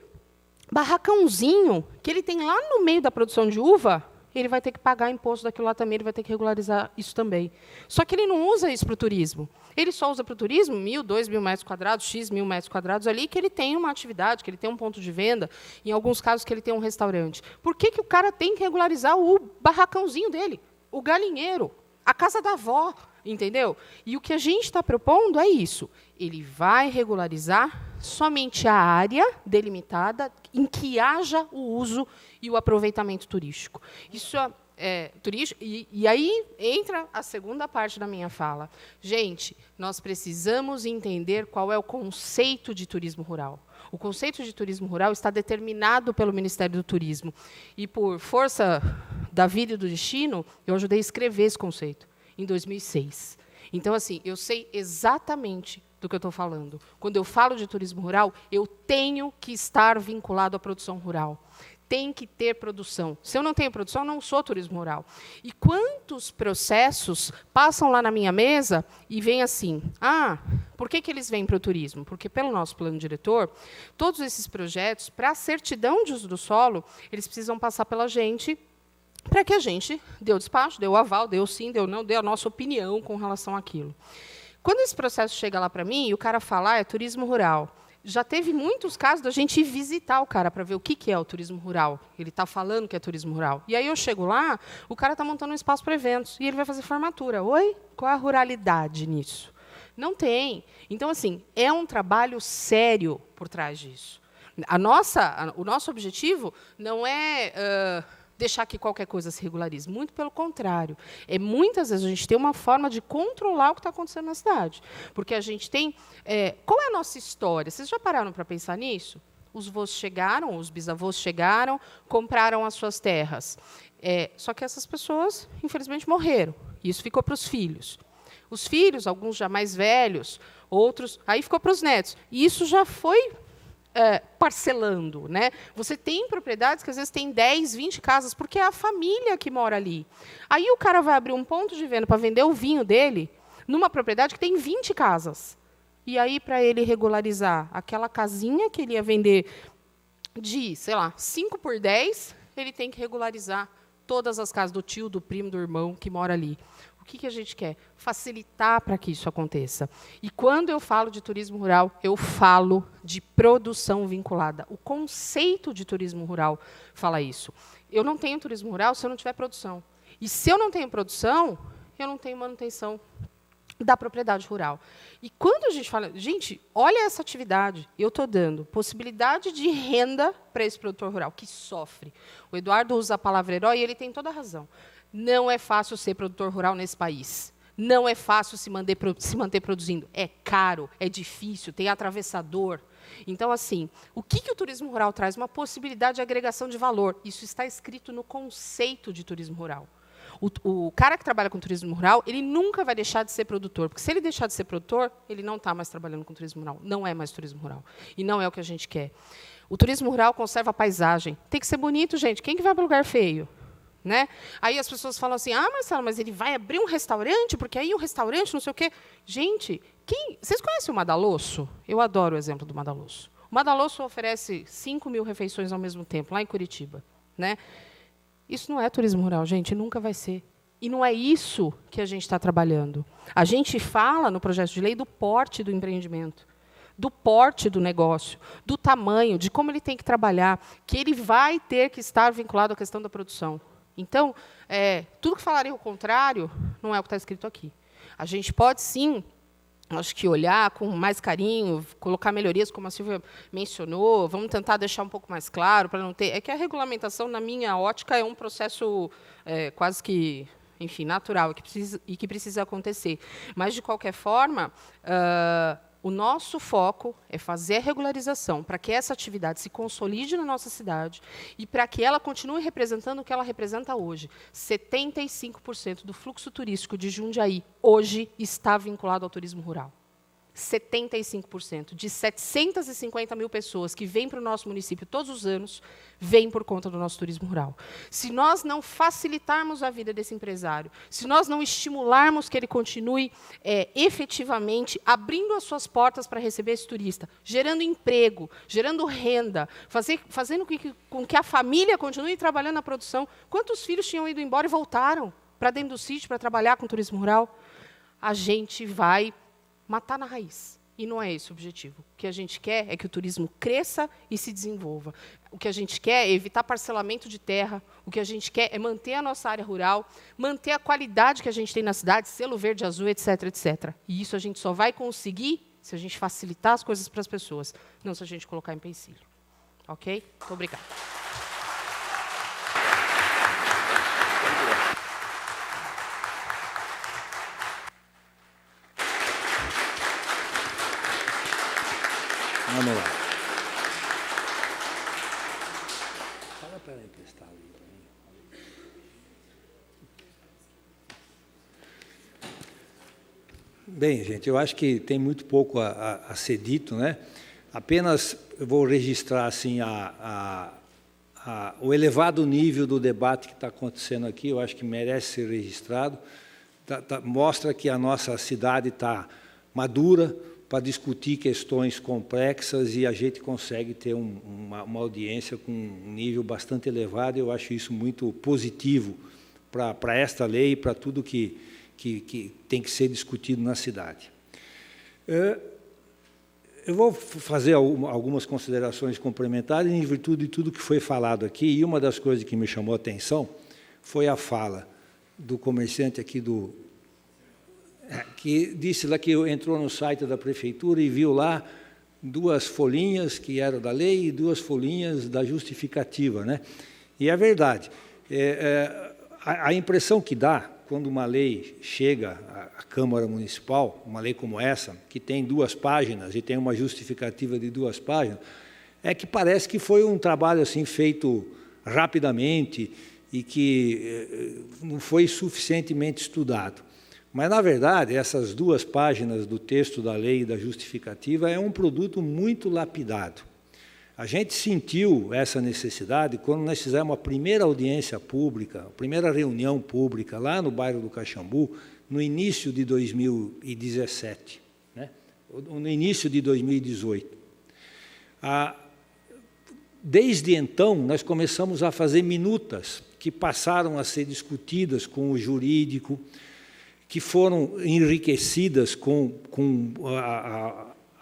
barracãozinho que ele tem lá no meio da produção de uva, ele vai ter que pagar imposto daquilo lá também, ele vai ter que regularizar isso também. Só que ele não usa isso para o turismo. Ele só usa para o turismo 1.000, 2.000 metros quadrados, X mil metros quadrados ali, que ele tem uma atividade, que ele tem um ponto de venda, em alguns casos que ele tem um restaurante. Por que o cara tem que regularizar o barracãozinho dele, o galinheiro, a casa da avó, entendeu? E o que a gente está propondo é isso. Ele vai regularizar somente a área delimitada em que haja o uso e o aproveitamento turístico. Isso é turístico. E aí entra a segunda parte da minha fala. Gente, nós precisamos entender qual é o conceito de turismo rural. O conceito de turismo rural está determinado pelo Ministério do Turismo. E, por força da vida e do destino, eu ajudei a escrever esse conceito, em 2006. Então, assim, eu sei exatamente do que eu estou falando. Quando eu falo de turismo rural, eu tenho que estar vinculado à produção rural. Tem que ter produção. Se eu não tenho produção, eu não sou turismo rural. E quantos processos passam lá na minha mesa e vêm assim, por que eles vêm para o turismo? Porque, pelo nosso plano diretor, todos esses projetos, para a certidão de uso do solo, eles precisam passar pela gente, para que a gente dê o despacho, dê o aval, dê o sim, dê o não, dê a nossa opinião com relação àquilo. Quando esse processo chega lá para mim, e o cara fala, é turismo rural, já teve muitos casos da gente ir visitar o cara para ver o que é o turismo rural. Ele está falando que é turismo rural. E aí eu chego lá, o cara está montando um espaço para eventos, e ele vai fazer formatura. Oi? Qual é a ruralidade nisso? Não tem. Então, assim, é um trabalho sério por trás disso. O nosso objetivo não é deixar que qualquer coisa se regularize. Muito pelo contrário. Muitas vezes a gente tem uma forma de controlar o que está acontecendo na cidade. Porque a gente tem... qual é a nossa história? Vocês já pararam para pensar nisso? Os avós chegaram, os bisavós chegaram, compraram as suas terras. Só que essas pessoas, infelizmente, morreram. E isso ficou para os filhos. Os filhos, alguns já mais velhos, outros... Aí ficou para os netos. E isso já foi... parcelando, né? Você tem propriedades que às vezes tem 10, 20 casas, porque é a família que mora ali. Aí o cara vai abrir um ponto de venda para vender o vinho dele numa propriedade que tem 20 casas. E aí, para ele regularizar aquela casinha que ele ia vender de, sei lá, 5 por 10, ele tem que regularizar todas as casas do tio, do primo, do irmão que mora ali. O que a gente quer? Facilitar para que isso aconteça. E quando eu falo de turismo rural, eu falo de produção vinculada. O conceito de turismo rural fala isso. Eu não tenho turismo rural se eu não tiver produção. E se eu não tenho produção, eu não tenho manutenção da propriedade rural. E quando a gente fala... Gente, olha essa atividade. Eu estou dando possibilidade de renda para esse produtor rural, que sofre. O Eduardo usa a palavra herói e ele tem toda a razão. Não é fácil ser produtor rural nesse país. Não é fácil se manter produzindo. É caro, é difícil, tem atravessador. Então, assim, o que o turismo rural traz? Uma possibilidade de agregação de valor. Isso está escrito no conceito de turismo rural. O cara que trabalha com turismo rural, ele nunca vai deixar de ser produtor, porque se ele deixar de ser produtor, ele não está mais trabalhando com turismo rural, não é mais turismo rural, e não é o que a gente quer. O turismo rural conserva a paisagem, tem que ser bonito, gente, quem que vai para lugar feio? Né? Aí as pessoas falam assim, Marcelo, mas ele vai abrir um restaurante, porque aí o restaurante, não sei o quê. Gente, vocês conhecem o Madalosso? Eu adoro o exemplo do Madalosso. O Madalosso oferece 5.000 refeições ao mesmo tempo, lá em Curitiba. Né? Isso não é turismo rural, gente, nunca vai ser. E não é isso que a gente está trabalhando. A gente fala no projeto de lei do porte do empreendimento, do porte do negócio, do tamanho, de como ele tem que trabalhar, que ele vai ter que estar vinculado à questão da produção. Então, tudo que falarem o contrário não é o que está escrito aqui. A gente pode, sim, acho que olhar com mais carinho, colocar melhorias, como a Silvia mencionou, vamos tentar deixar um pouco mais claro, para não ter... É que a regulamentação, na minha ótica, é um processo quase que, enfim, natural e que precisa acontecer. Mas, de qualquer forma, o nosso foco é fazer a regularização para que essa atividade se consolide na nossa cidade e para que ela continue representando o que ela representa hoje. 75% do fluxo turístico de Jundiaí hoje está vinculado ao turismo rural. 75%. De 750 mil pessoas que vêm para o nosso município todos os anos, vêm por conta do nosso turismo rural. Se nós não facilitarmos a vida desse empresário, se nós não estimularmos que ele continue efetivamente abrindo as suas portas para receber esse turista, gerando emprego, gerando renda, fazendo com que a família continue trabalhando na produção. Quantos filhos tinham ido embora e voltaram para dentro do sítio para trabalhar com turismo rural? A gente vai matar na raiz. E não é esse o objetivo. O que a gente quer é que o turismo cresça e se desenvolva. O que a gente quer é evitar parcelamento de terra. O que a gente quer é manter a nossa área rural, manter a qualidade que a gente tem na cidade, selo verde, azul, etc., etc. E isso a gente só vai conseguir se a gente facilitar as coisas para as pessoas, não se a gente colocar empecilho. Ok? Muito obrigada. Vamos lá. Fala para ela emprestar o livro. Bem, gente, eu acho que tem muito pouco a ser dito, né? Apenas eu vou registrar assim o elevado nível do debate que está acontecendo aqui. Eu acho que merece ser registrado. Mostra que a nossa cidade está madura para discutir questões complexas e a gente consegue ter uma audiência com um nível bastante elevado. Eu acho isso muito positivo para esta lei e para tudo que tem que ser discutido na cidade. Eu vou fazer algumas considerações complementares em virtude de tudo que foi falado aqui, e uma das coisas que me chamou a atenção foi a fala do comerciante aqui que disse lá que entrou no site da prefeitura e viu lá 2 folhinhas que eram da lei e 2 folhinhas da justificativa, né? E é verdade. A impressão que dá quando uma lei chega à Câmara Municipal, uma lei como essa, que tem 2 páginas e tem uma justificativa de 2 páginas, é que parece que foi um trabalho assim feito rapidamente e que não foi suficientemente estudado. Mas, na verdade, essas 2 páginas do texto da lei e da justificativa é um produto muito lapidado. A gente sentiu essa necessidade quando nós fizemos a primeira audiência pública, a primeira reunião pública lá no bairro do Caxambu, no início de 2017, né? No início de 2018. Desde então, nós começamos a fazer minutas que passaram a ser discutidas com o jurídico, que foram enriquecidas com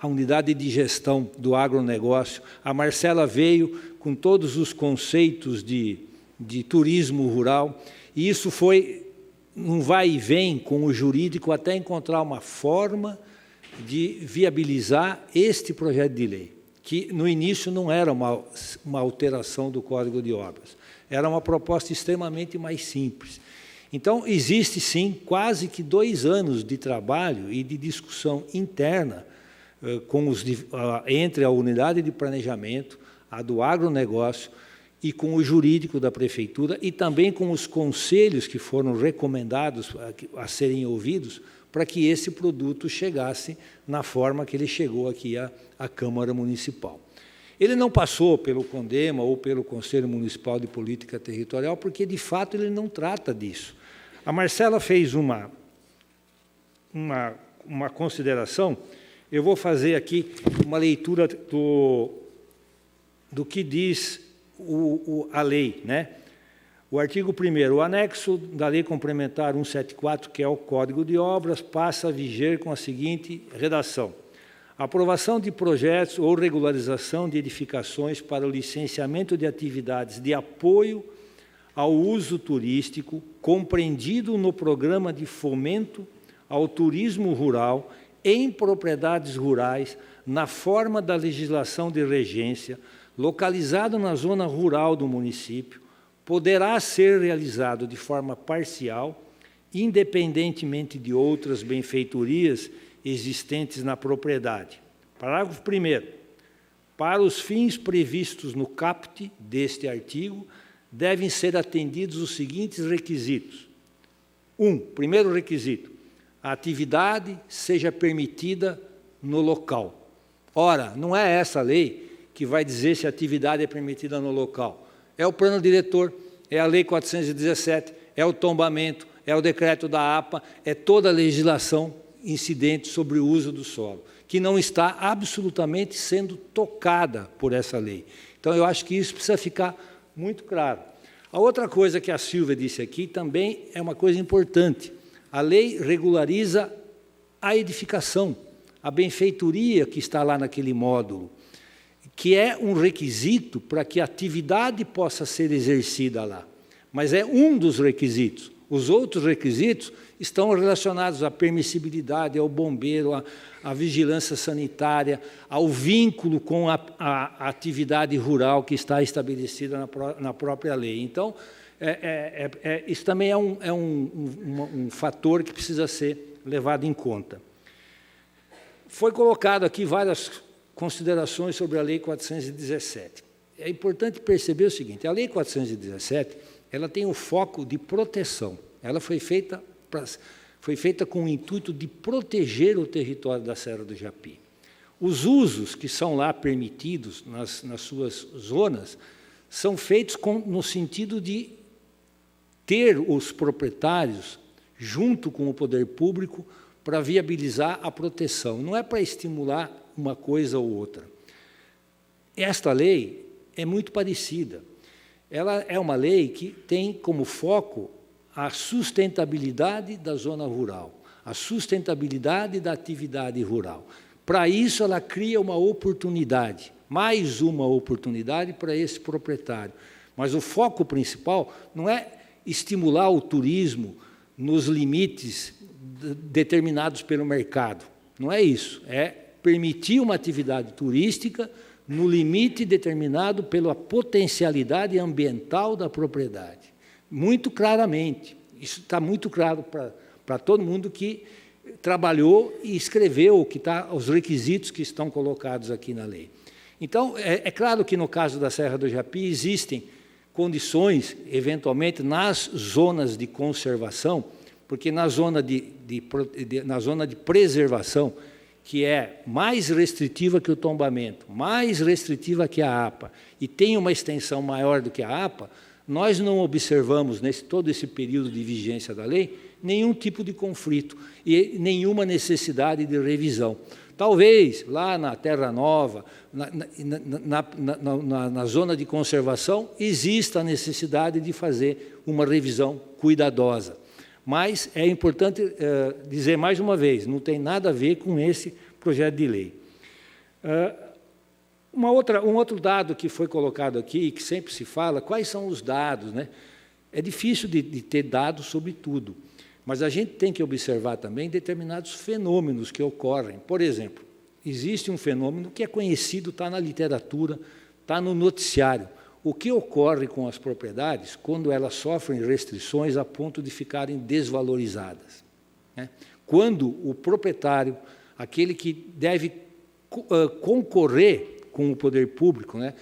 a unidade de gestão do agronegócio. A Marcela veio com todos os conceitos de turismo rural, e isso foi um vai e vem com o jurídico até encontrar uma forma de viabilizar este projeto de lei, que no início não era uma alteração do Código de Obras, era uma proposta extremamente mais simples. Então, existe, sim, quase que 2 anos de trabalho e de discussão interna entre a unidade de planejamento, a do agronegócio, e com o jurídico da prefeitura e também com os conselhos que foram recomendados a serem ouvidos para que esse produto chegasse na forma que ele chegou aqui à Câmara Municipal. Ele não passou pelo CONDEMA ou pelo Conselho Municipal de Política Territorial, porque, de fato, ele não trata disso. A Marcela fez uma consideração, eu vou fazer aqui uma leitura do que diz a lei, né? O artigo 1º, o anexo da Lei Complementar 174, que é o Código de Obras, passa a viger com a seguinte redação: aprovação de projetos ou regularização de edificações para o licenciamento de atividades de apoio ao uso turístico, compreendido no Programa de Fomento ao Turismo Rural em propriedades rurais, na forma da legislação de regência, localizado na zona rural do município, poderá ser realizado de forma parcial, independentemente de outras benfeitorias existentes na propriedade. Parágrafo 1º. Para os fins previstos no caput deste artigo, devem ser atendidos os seguintes requisitos. Primeiro requisito, a atividade seja permitida no local. Ora, não é essa lei que vai dizer se a atividade é permitida no local. É o plano diretor, é a Lei 417, é o tombamento, é o decreto da APA, é toda a legislação incidente sobre o uso do solo, que não está absolutamente sendo tocada por essa lei. Então, eu acho que isso precisa ficar muito claro. A outra coisa que a Silvia disse aqui também é uma coisa importante. A lei regulariza a edificação, a benfeitoria que está lá naquele módulo, que é um requisito para que a atividade possa ser exercida lá. Mas é um dos requisitos. Os outros requisitos estão relacionados à permissibilidade, ao bombeiro, à vigilância sanitária, ao vínculo com a atividade rural que está estabelecida na própria lei. Então, isso também é um fator que precisa ser levado em conta. Foi colocado aqui várias considerações sobre a Lei 417. É importante perceber o seguinte, a Lei 417, ela tem um foco de proteção. Ela foi feita com o intuito de proteger o território da Serra do Japi. Os usos que são lá permitidos nas suas zonas são feitos no sentido de ter os proprietários, junto com o poder público, para viabilizar a proteção. Não é para estimular uma coisa ou outra. Esta lei é muito parecida. Ela é uma lei que tem como foco a sustentabilidade da zona rural, a sustentabilidade da atividade rural. Para isso, ela cria uma oportunidade, mais uma oportunidade para esse proprietário. Mas o foco principal não é estimular o turismo nos limites determinados pelo mercado. Não é isso. É permitir uma atividade turística no limite determinado pela potencialidade ambiental da propriedade. Muito claramente. Isso está muito claro para todo mundo que trabalhou e escreveu os requisitos que estão colocados aqui na lei. Então, é claro que no caso da Serra do Japi existem condições, eventualmente, nas zonas de conservação, porque na zona de preservação, que é mais restritiva que o tombamento, mais restritiva que a APA, e tem uma extensão maior do que a APA, nós não observamos, todo esse período de vigência da lei, nenhum tipo de conflito e nenhuma necessidade de revisão. Talvez, lá na Terra Nova, na zona de conservação, exista a necessidade de fazer uma revisão cuidadosa. Mas é importante dizer mais uma vez, não tem nada a ver com esse projeto de lei. Um outro dado que foi colocado aqui, e que sempre se fala, quais são os dados, né? É difícil de ter dados sobre tudo, mas a gente tem que observar também determinados fenômenos que ocorrem. Por exemplo, existe um fenômeno que é conhecido, está na literatura, está no noticiário. O que ocorre com as propriedades quando elas sofrem restrições a ponto de ficarem desvalorizadas, né? Quando o proprietário, aquele que deve concorrer com o poder público, né,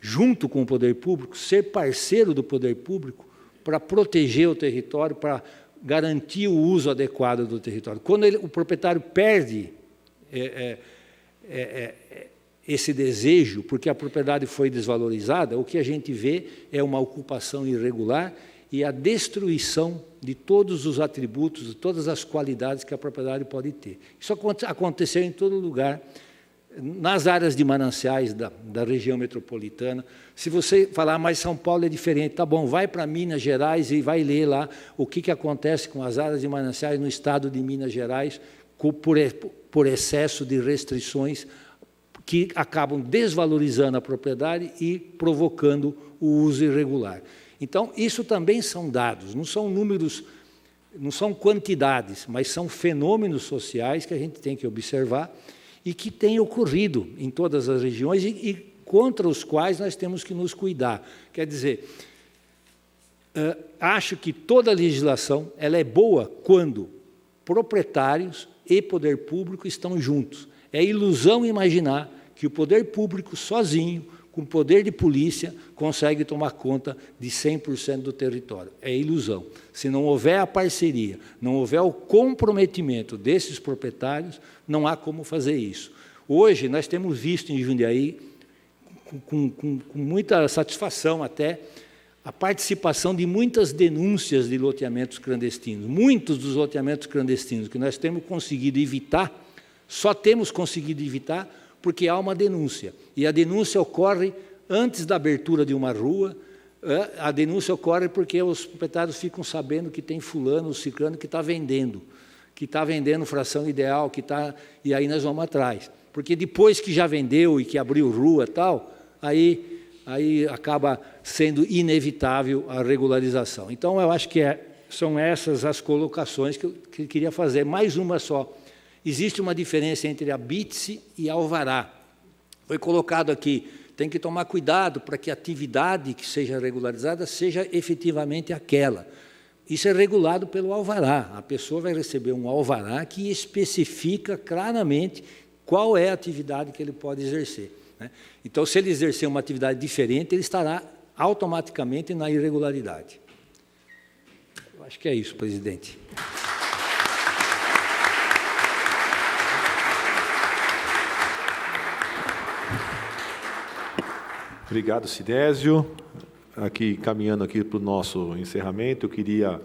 junto com o poder público, ser parceiro do poder público para proteger o território, para garantir o uso adequado do território. Quando o proprietário perde esse desejo, porque a propriedade foi desvalorizada, o que a gente vê é uma ocupação irregular e a destruição de todos os atributos, de todas as qualidades que a propriedade pode ter. Isso aconteceu em todo lugar, nas áreas de mananciais da região metropolitana. Se você falar, mas São Paulo é diferente, tá bom, vai para Minas Gerais e vai ler lá o que acontece com as áreas de mananciais no estado de Minas Gerais por excesso de restrições que acabam desvalorizando a propriedade e provocando o uso irregular. Então, isso também são dados, não são números, não são quantidades, mas são fenômenos sociais que a gente tem que observar e que têm ocorrido em todas as regiões e contra os quais nós temos que nos cuidar. Quer dizer, acho que toda legislação ela é boa quando proprietários e poder público estão juntos. É ilusão imaginar que o poder público sozinho, com poder de polícia, consegue tomar conta de 100% do território. É ilusão. Se não houver a parceria, não houver o comprometimento desses proprietários, não há como fazer isso. Hoje, nós temos visto em Jundiaí, com muita satisfação até, a participação de muitas denúncias de loteamentos clandestinos. Muitos dos loteamentos clandestinos que nós temos conseguido evitar, só temos conseguido evitar porque há uma denúncia. E a denúncia ocorre antes da abertura de uma rua, a denúncia ocorre porque os proprietários ficam sabendo que tem fulano, ciclano, que está vendendo fração ideal, e aí nós vamos atrás. Porque depois que já vendeu e que abriu rua e tal, aí acaba sendo inevitável a regularização. Então, eu acho que são essas as colocações que eu queria fazer. Mais uma só. Existe uma diferença entre a BITSE e a alvará. Foi colocado aqui, tem que tomar cuidado para que a atividade que seja regularizada seja efetivamente aquela. Isso é regulado pelo alvará. A pessoa vai receber um alvará que especifica claramente qual é a atividade que ele pode exercer, né? Então, se ele exercer uma atividade diferente, ele estará automaticamente na irregularidade. Eu acho que é isso, presidente. Obrigado, Sinésio. Aqui, caminhando aqui para o nosso encerramento, eu queria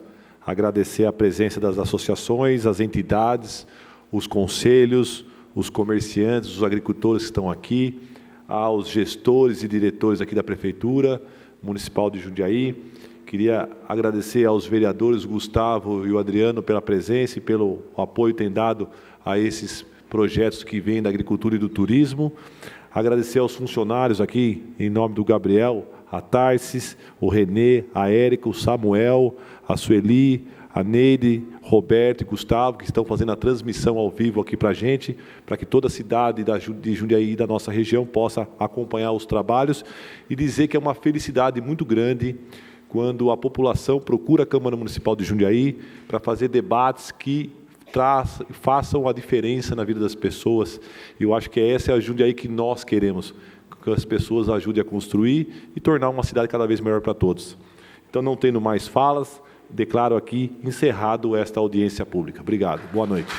agradecer a presença das associações, as entidades, os conselhos, os comerciantes, os agricultores que estão aqui, aos gestores e diretores aqui da Prefeitura Municipal de Jundiaí. Queria agradecer aos vereadores Gustavo e o Adriano pela presença e pelo apoio que têm dado a esses projetos que vêm da agricultura e do turismo. Agradecer aos funcionários aqui, em nome do Gabriel, a Tarsis, o Renê, a Érica, o Samuel, a Sueli, a Neide, Roberto e Gustavo, que estão fazendo a transmissão ao vivo aqui para a gente, para que toda a cidade de Jundiaí e da nossa região possa acompanhar os trabalhos e dizer que é uma felicidade muito grande quando a população procura a Câmara Municipal de Jundiaí para fazer debates que façam a diferença na vida das pessoas. E eu acho que essa é a Jundiaí que nós queremos, que as pessoas ajudem a construir e tornar uma cidade cada vez melhor para todos. Então, não tendo mais falas, declaro aqui encerrado esta audiência pública. Obrigado. Boa noite.